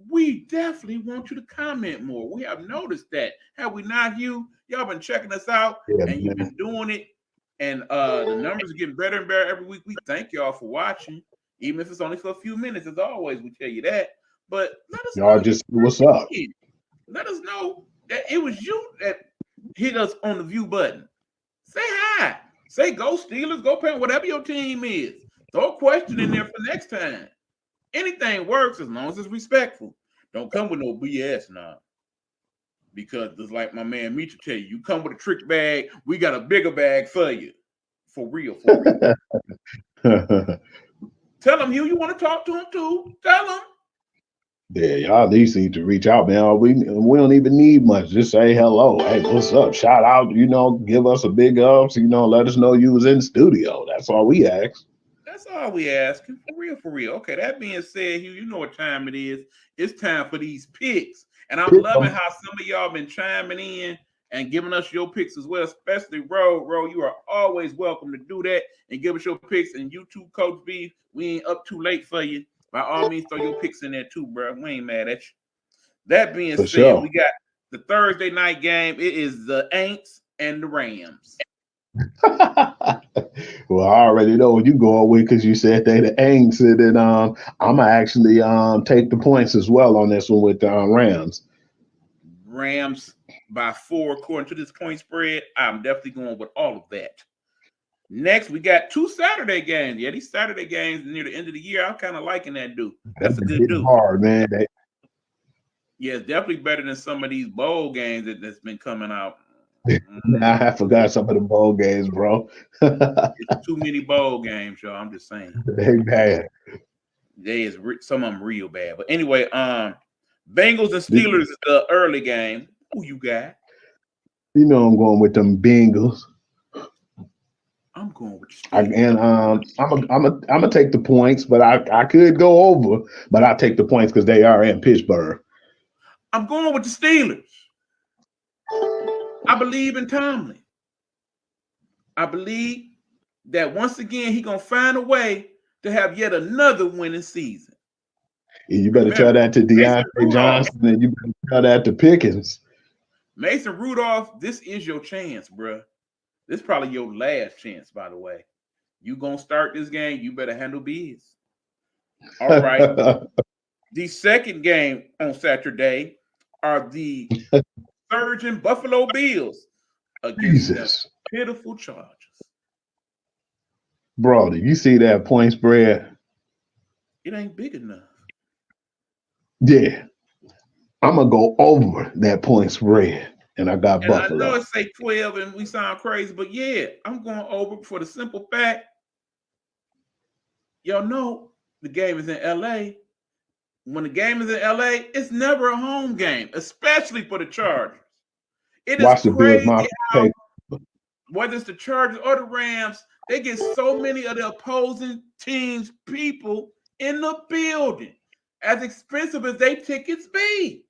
we definitely want you to comment more. We have noticed that. Have we not, Hugh? Y'all been checking us out, and you've been doing it. And the numbers are getting better and better every week. We thank y'all for watching, even if it's only for a few minutes. As always, we tell you that. But let us Y'all know. just what's up. Let us know that it was you that hit us on the view button. Say hi. Say go Steelers, go Panthers, whatever your team is. Throw a question in there for next time. Anything works as long as it's respectful. Don't come with no BS now. Because just like my man Meech tell you, you come with a trick bag, we got a bigger bag for you. For real, for real. Tell them, Hugh, you want to talk to him too. Tell them. Yeah, y'all at least need to reach out, man. We don't even need much. Just say hello. Hey, what's up? Shout out, give us a big ups, let us know you was in the studio. That's all we ask. That's all we asking. For real, for real. Okay, that being said, Hugh, you know what time it is. It's time for these picks. And I'm loving how some of y'all been chiming in and giving us your picks as well, especially Ro. Ro, you are always welcome to do that and give us your picks. And you too, Coach B, we ain't up too late for you. By all means, throw your picks in there too, bro. We ain't mad at you. That being said, sure. We got the Thursday night game. It is the Aints and the Rams. Well, I already know what you going with because you said they the Aints, and then I'm gonna actually take the points as well on this one with the Rams. Rams by 4 according to this point spread. I'm definitely going with all of that. Next, we got 2 Saturday games. Yeah, these Saturday games near the end of the year, I'm kind of liking that dude. That's a good dude. Hard, man. Yeah, it's definitely better than some of these bowl games that's been coming out. I forgot some of the bowl games, bro. It's too many bowl games, y'all. I'm just saying. They bad. Some of them real bad. But anyway, Bengals and Steelers is the early game. Who you got? I'm going with them Bengals. I'm going with the Steelers. I'm gonna take the points, but I could go over, but I'll take the points because they are in Pittsburgh. I'm going with the Steelers. I believe in Tomlin. I believe that once again he's gonna find a way to have yet another winning season. And you better tell that to DeAndre Johnson, and you better tell that to Pickens. Mason Rudolph, this is your chance, bro. This is probably your last chance, by the way. You gonna start this game, you better handle biz. All right. The second game on Saturday are the surging Buffalo Bills against the pitiful Chargers. Bro, did you see that point spread? It ain't big enough. Yeah. I'm going to go over that point spread, and I got Buffalo. I know it say 12 and we sound crazy, but yeah, I'm going over for the simple fact, y'all know the game is in L.A. When the game is in L.A., it's never a home game, especially for the Chargers. It is crazy how, whether it's the Chargers or the Rams, they get so many of the opposing teams' people in the building, as expensive as they tickets be.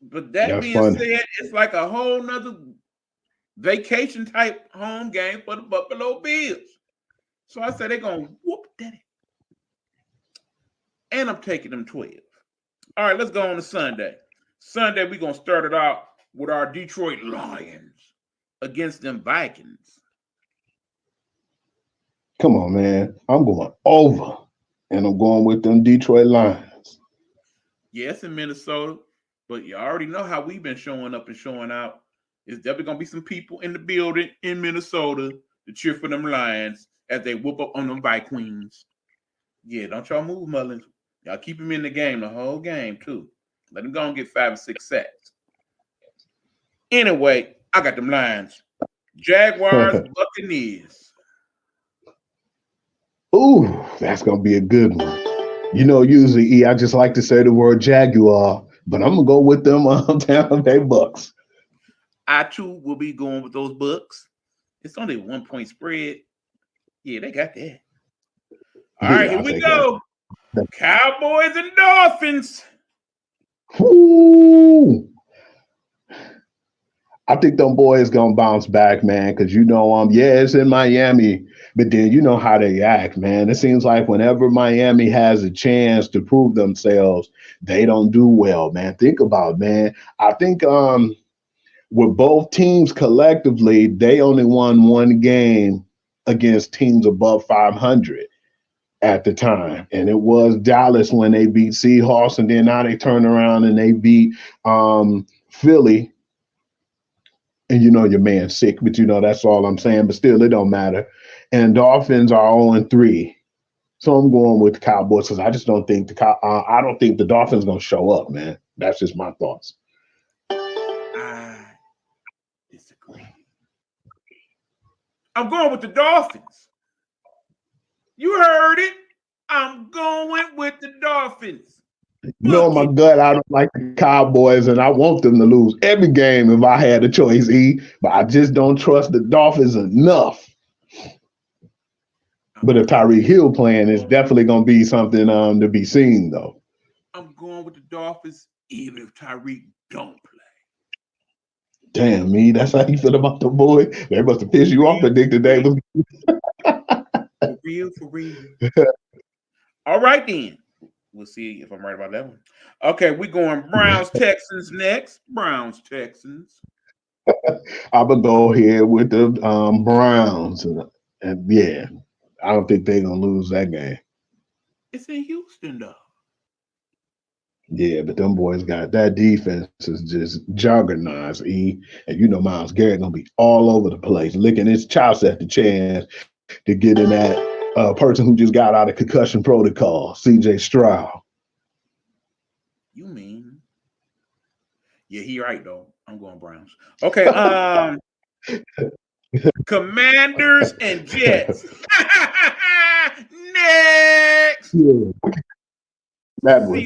But that being said, it's like a whole nother vacation type home game for the Buffalo Bills. So I said they're going to whoop that. And I'm taking them 12. All right, let's go on to Sunday. Sunday, we're going to start it out with our Detroit Lions against them Vikings. Come on, man. I'm going over, and I'm going with them Detroit Lions. Yes, in Minnesota, but you already know how we've been showing up and showing out. There's definitely gonna be some people in the building in Minnesota to cheer for them Lions as they whoop up on them Vikings. Yeah, don't y'all move, Mullins. Y'all keep him in the game the whole game too. Let him go and get 5 or 6 sacks. Anyway, I got them Lions. Jaguars, Buccaneers. Ooh, that's gonna be a good one. You know, usually I just like to say the word Jaguar, but I'm gonna go with them Tampa Bay Bucks. I too will be going with those Bucks. It's only a 1-point spread. Yeah, they got that. All right, here we go. Cowboys and Dolphins. Ooh. I think them boys gonna bounce back, man, because yeah, it's in Miami, but then you know how they act, man. It seems like whenever Miami has a chance to prove themselves, they don't do well, man. Think about it, man. I think with both teams collectively, they only won one game against teams above 500 at the time, and it was Dallas when they beat Seahawks, and then now they turn around and they beat Philly. And your man's sick, but that's all I'm saying. But still, it don't matter. And Dolphins are 0-3, so I'm going with the Cowboys because I just don't think I don't think the Dolphins gonna show up, man. That's just my thoughts. I disagree. I'm going with the Dolphins. You heard it. I'm going with the Dolphins. In my gut, I don't like the Cowboys, and I want them to lose every game if I had a choice, but I just don't trust the Dolphins enough. But if Tyreek Hill playing, it's definitely going to be something to be seen, though. I'm going with the Dolphins, even if Tyreek don't play. Damn, me, that's how you feel about the boy? They must have pissed you off and think today was For real. All right, then. We'll see if I'm right about that one. Okay, we're going Browns, Texans next. Browns, Texans. I'm going to go here with the Browns. And yeah, I don't think they're going to lose that game. It's in Houston, though. Yeah, but them boys got that defense is just juggernauts, And Myles Garrett going to be all over the place, licking his chops at the chance to get in that person who just got out of concussion protocol, CJ Stroud. You mean? Yeah, he right though. I'm going Browns. Okay. Commanders and Jets. Next. Yeah. That one.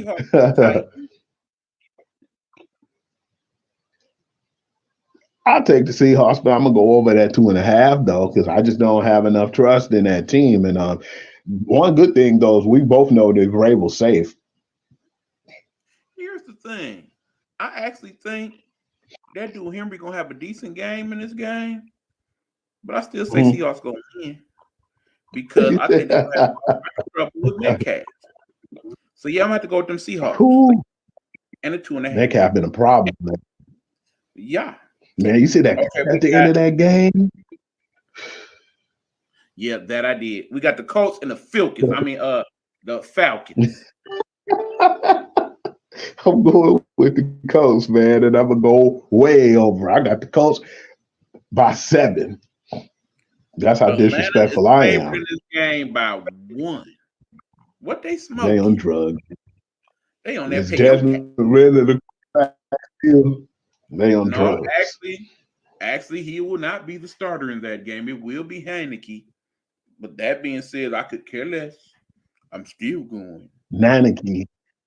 I'll take the Seahawks, but I'm gonna go over that 2.5 though, because I just don't have enough trust in that team. And one good thing though is we both know that Vrabel's safe. Here's the thing: I actually think that dude Henry gonna have a decent game in this game, but I still say Seahawks gonna win because I think they're gonna have trouble with Metcalf. So yeah, I'm gonna have to go with them Seahawks. Cool. And a 2.5. Metcalf been a problem, man. Yeah. Man, you see that at the end of that game? Yeah, that I did. We got the Colts and the Falcons. The Falcons. I'm going with the Colts, man, and I'm gonna go way over. I got the Colts by 7. That's how disrespectful I am. In this game by 1. What they smoking? They on drugs. They on that. It's Desmond Ritter. They on drugs. Actually, he will not be the starter in that game. It will be Heineke. But that being said, I could care less. I'm still going. Heineke,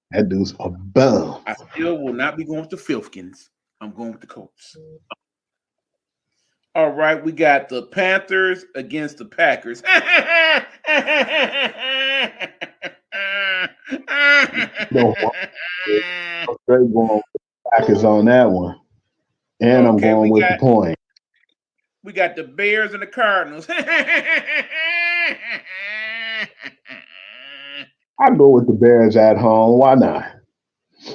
that dude's a bum. I still will not be going with the Filkins. I'm going with the Colts. All right, we got the Panthers against the Packers. No, I'm straight going with the Packers on that one. And I'm going with the point. We got the Bears and the Cardinals. I'll go with the Bears at home. Why not?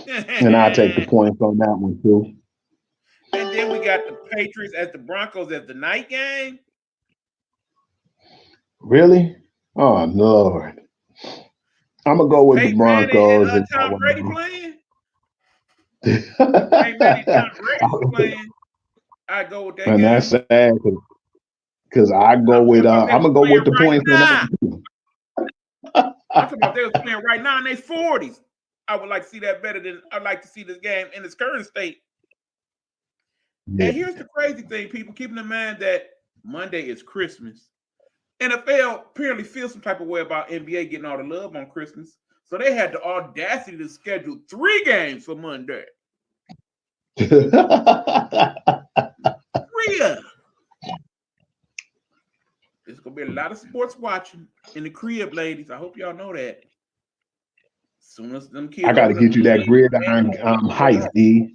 And I'll take the points on that one, too. And then we got the Patriots as the Broncos as the night game. Really? Oh Lord. I'm gonna go with the Peyton Manning Broncos. and Tom Brady playing. Peyton Manning and Tom Brady was playing. I go with that And game. that's sad because I go I'm with talking about they I'm was gonna go with playing the right points on now. that. I'm talking about they was playing right now in their 40s. I would like to see that better than I'd like to see this game in its current state. Yeah. And here's the crazy thing, people, keeping in mind that Monday is Christmas. NFL apparently feels some type of way about NBA getting all the love on Christmas. So they had the audacity to schedule 3 games for Monday. 3 of them. There's going to be a lot of sports watching in the crib, ladies. I hope y'all know that. As soon as them kids I got to get you that gridiron heights, E.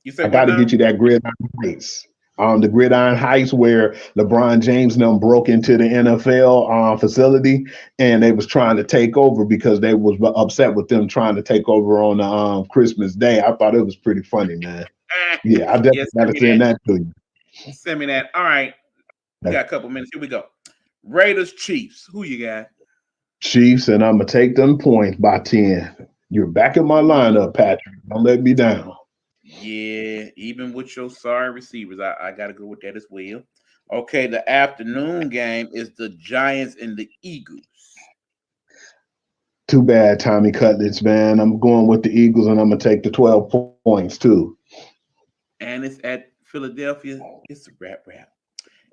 You say I got to get you that gridiron heights. The gridiron heights where LeBron James and them broke into the NFL facility and they was trying to take over because they was upset with them trying to take over on Christmas Day. I thought it was pretty funny, man. Yeah, I definitely got to send that to you. Send me that. All right. We got a couple minutes. Here we go. Raiders, Chiefs. Who you got? Chiefs, and I'm going to take them points by 10. You're back in my lineup, Patrick. Don't let me down. Yeah, even with your sorry receivers, I got to go with that as well. Okay, the afternoon game is the Giants and the Eagles. Too bad, Tommy Cutlets, man. I'm going with the Eagles, and I'm going to take the 12 points, too. And it's at Philadelphia. It's a wrap.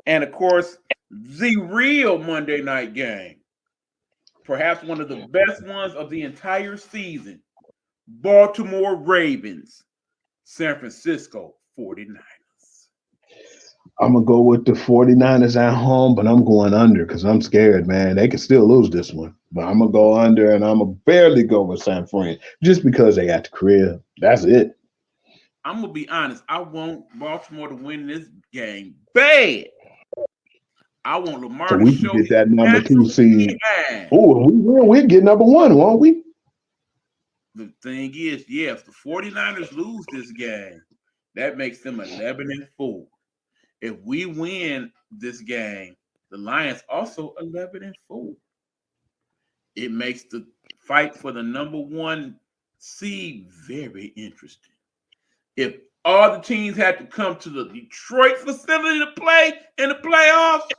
And, of course, the real Monday night game, perhaps one of the best ones of the entire season, Baltimore Ravens, San Francisco 49ers. I'm going to go with the 49ers at home, but I'm going under because I'm scared, man. They could still lose this one. But I'm going to go under, and I'm going to barely go with San Fran just because they got the crib. That's it. I'm going to be honest. I want Baltimore to win this game bad. I want Lamar so to we show can get that number 2 seed. Behind. Oh, we'll get number 1, won't we? The thing is, yes, the 49ers lose this game. That makes them 11-4. If we win this game, the Lions also 11-4. It makes the fight for the number 1 seed very interesting. If all the teams had to come to the Detroit facility to play in the playoffs,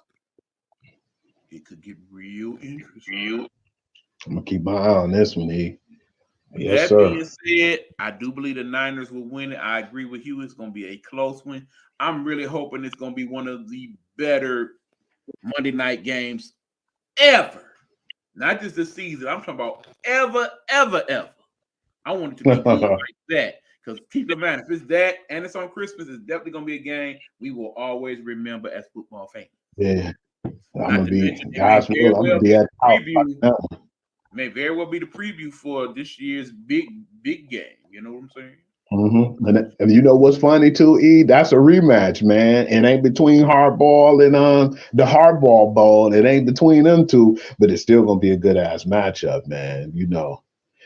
it could get real interesting. I'm going to keep my eye on this one, E. Yes, that sir. being said, I do believe the Niners will win it. I agree with you. It's going to be a close one. I'm really hoping it's going to be one of the better Monday night games ever. Not just this season. I'm talking about ever. I want it to be good like that. Because keep in mind, if it's that and it's on Christmas, it's definitely going to be a game we will always remember as football fans. Yeah. I'm going to be, I'm guys, I'm going to be at the top. May very well be the preview for this year's big game. You know what I'm saying? Mm-hmm. And you know what's funny too, E? That's a rematch, man. It ain't between Hardball and the Hardball Bowl. It ain't between them two, but it's still gonna be a good ass matchup, man. You know,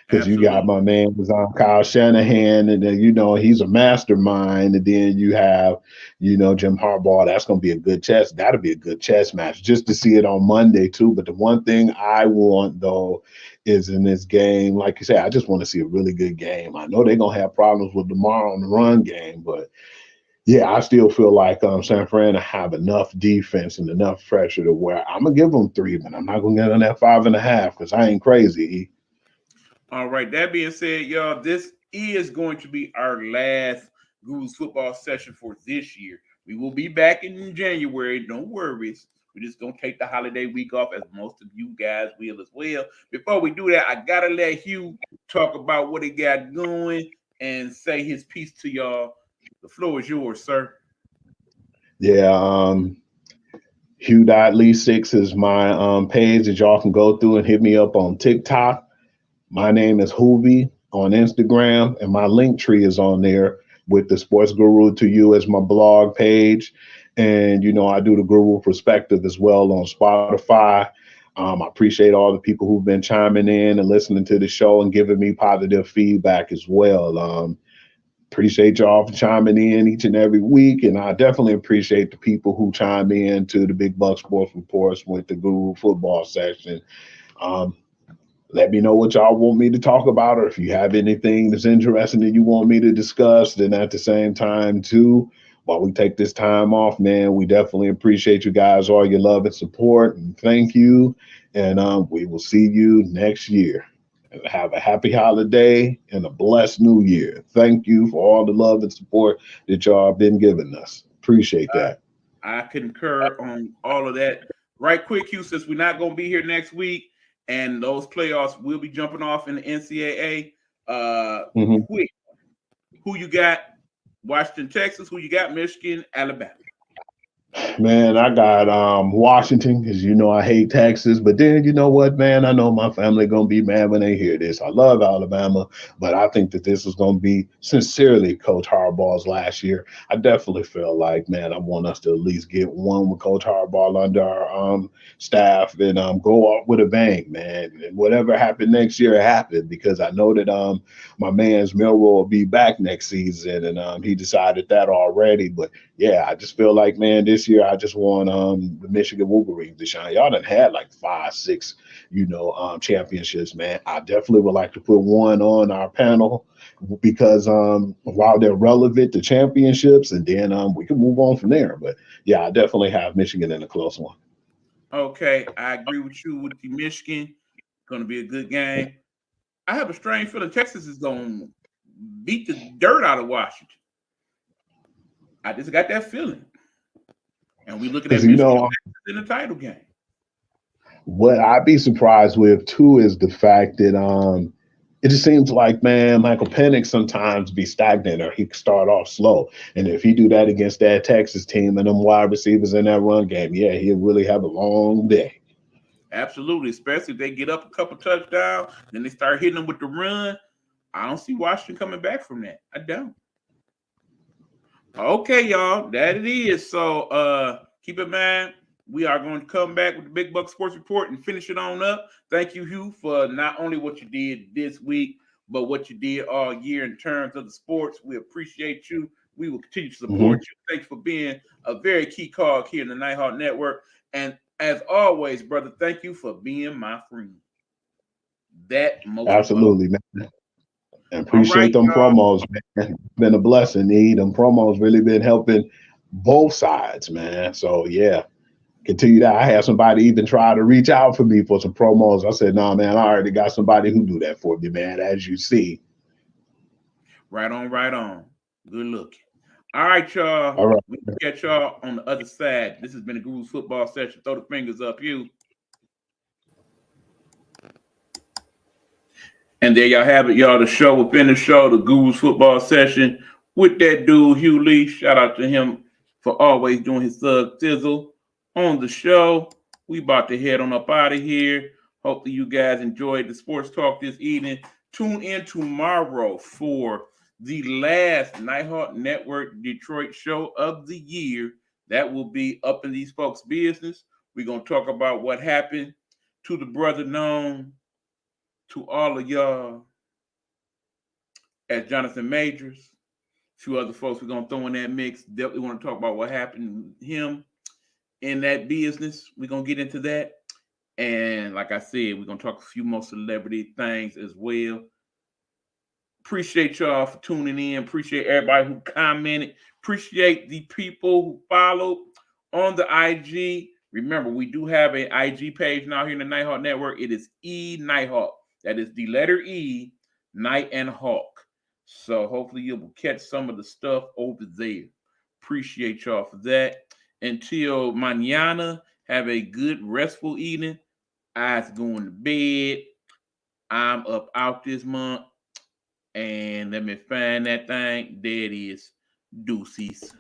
because you got my man was on Kyle Shanahan, and then he's a mastermind, and then you have Jim Harbaugh. That's gonna be a good chess. That'll be a good chess match just to see it on Monday too. But the one thing I want though is in this game, like you said, I just want to see a really good game. I know they're gonna have problems with Lamar on the run game, but yeah, I still feel like San Fran have enough defense and enough pressure to where I'm gonna give them 3, but I'm not gonna get on that 5.5 because I ain't crazy. All right. That being said, y'all, this is going to be our last Guru's football session for this year. We will be back in January. Don't worry. We're just going to take the holiday week off, as most of you guys will as well. Before we do that, I got to let Hugh talk about what he got going and say his piece to y'all. The floor is yours, sir. Yeah, Hugh.Lee6 is my page that y'all can go through and hit me up on TikTok. My name is Hoovy on Instagram, and my link tree is on there with the Sports Guru to You as my blog page. And, I do the Guru Perspective as well on Spotify. I appreciate all the people who've been chiming in and listening to the show and giving me positive feedback as well. Appreciate y'all for chiming in each and every week. And I definitely appreciate the people who chime in to the Big Buck Sports Reports with the Guru football section. Um, Let me know what y'all want me to talk about, or if you have anything that's interesting that you want me to discuss. Then at the same time, too, while we take this time off, man, we definitely appreciate you guys, all your love and support, and thank you. And we will see you next year. And have a happy holiday and a blessed new year. Thank you for all the love and support that y'all have been giving us. Appreciate that. I concur on all of that. Right quick, Hugh, since we're not going to be here next week, and those playoffs will be jumping off in the NCAA. Quick, who you got? Washington, Texas. Who you got? Michigan, Alabama. Man, I got Washington, because you know I hate Texas. But then you know what, man? I know my family gonna be mad when they hear this. I love Alabama, but I think that this is gonna be sincerely Coach Harbaugh's last year. I definitely feel like, man, I want us to at least get one with Coach Harbaugh under our staff and go off with a bang, man. And whatever happened next year happened, because I know that my man's Milroe will be back next season, and he decided that already. But yeah, I just feel like, man, this year I just want the Michigan Wolverines to shine. Y'all done had like 5, 6, championships, man. I definitely would like to put one on our panel, because while they're relevant to championships, and then we can move on from there. But yeah, I definitely have Michigan in a close one. Okay, I agree with you with the Michigan. Going to be a good game. I have a strange feeling Texas is going to beat the dirt out of Washington. I just got that feeling. And we looking at Michigan in the title game. What I'd be surprised with too is the fact that it just seems like, man, Michael Penix sometimes be stagnant, or he can start off slow. And if he do that against that Texas team and them wide receivers in that run game, yeah, he'll really have a long day. Absolutely, especially if they get up a couple touchdowns, then they start hitting them with the run. I don't see Washington coming back from that. I don't. Okay, y'all, that it is. So keep in mind, we are going to come back with the Big Buck Sports Report and finish it on up. Thank you, Hugh, for not only what you did this week, but what you did all year in terms of the sports. We appreciate you. We will continue to support you. Thanks for being a very key cog here in the Nighthawk Network. And as always, brother, thank you for being my friend. That most absolutely, man. And appreciate them promos, man. It's been a blessing. Them promos really been helping both sides, man. So yeah, continue that. I had somebody even try to reach out for me for some promos. I said, "Nah, man, I already got somebody who do that for me, man." As you see. Right on, right on. Good looking. All right, y'all. All right. We'll catch y'all on the other side. This has been the Guru's Football Session. Throw the fingers up, you. And there y'all have it, y'all. The show within the show, the Guru's Football Session with that dude, Hugh Lee. Shout out to him for always doing his thug sizzle on the show. We about to head on up out of here. Hopefully you guys enjoyed the sports talk this evening. Tune in tomorrow for the last Nighthawk Network Detroit show of the year. That will be Up in These Folks' Business. We're going to talk about what happened to the brother known to all of y'all as Jonathan Majors. A few other folks we're going to throw in that mix. Definitely want to talk about what happened to him in that business. We're going to get into that. And like I said, we're going to talk a few more celebrity things as well. Appreciate y'all for tuning in. Appreciate everybody who commented. Appreciate the people who followed on the IG. Remember, we do have an IG page now here in the Nighthawk Network. It is E Nighthawk. That is the letter E, Night and Hawk. So hopefully you will catch some of the stuff over there. Appreciate y'all for that. Until mañana, have a good, restful evening. Eyes going to bed. I'm up out this month. And let me find that thing. There it is. Deuces.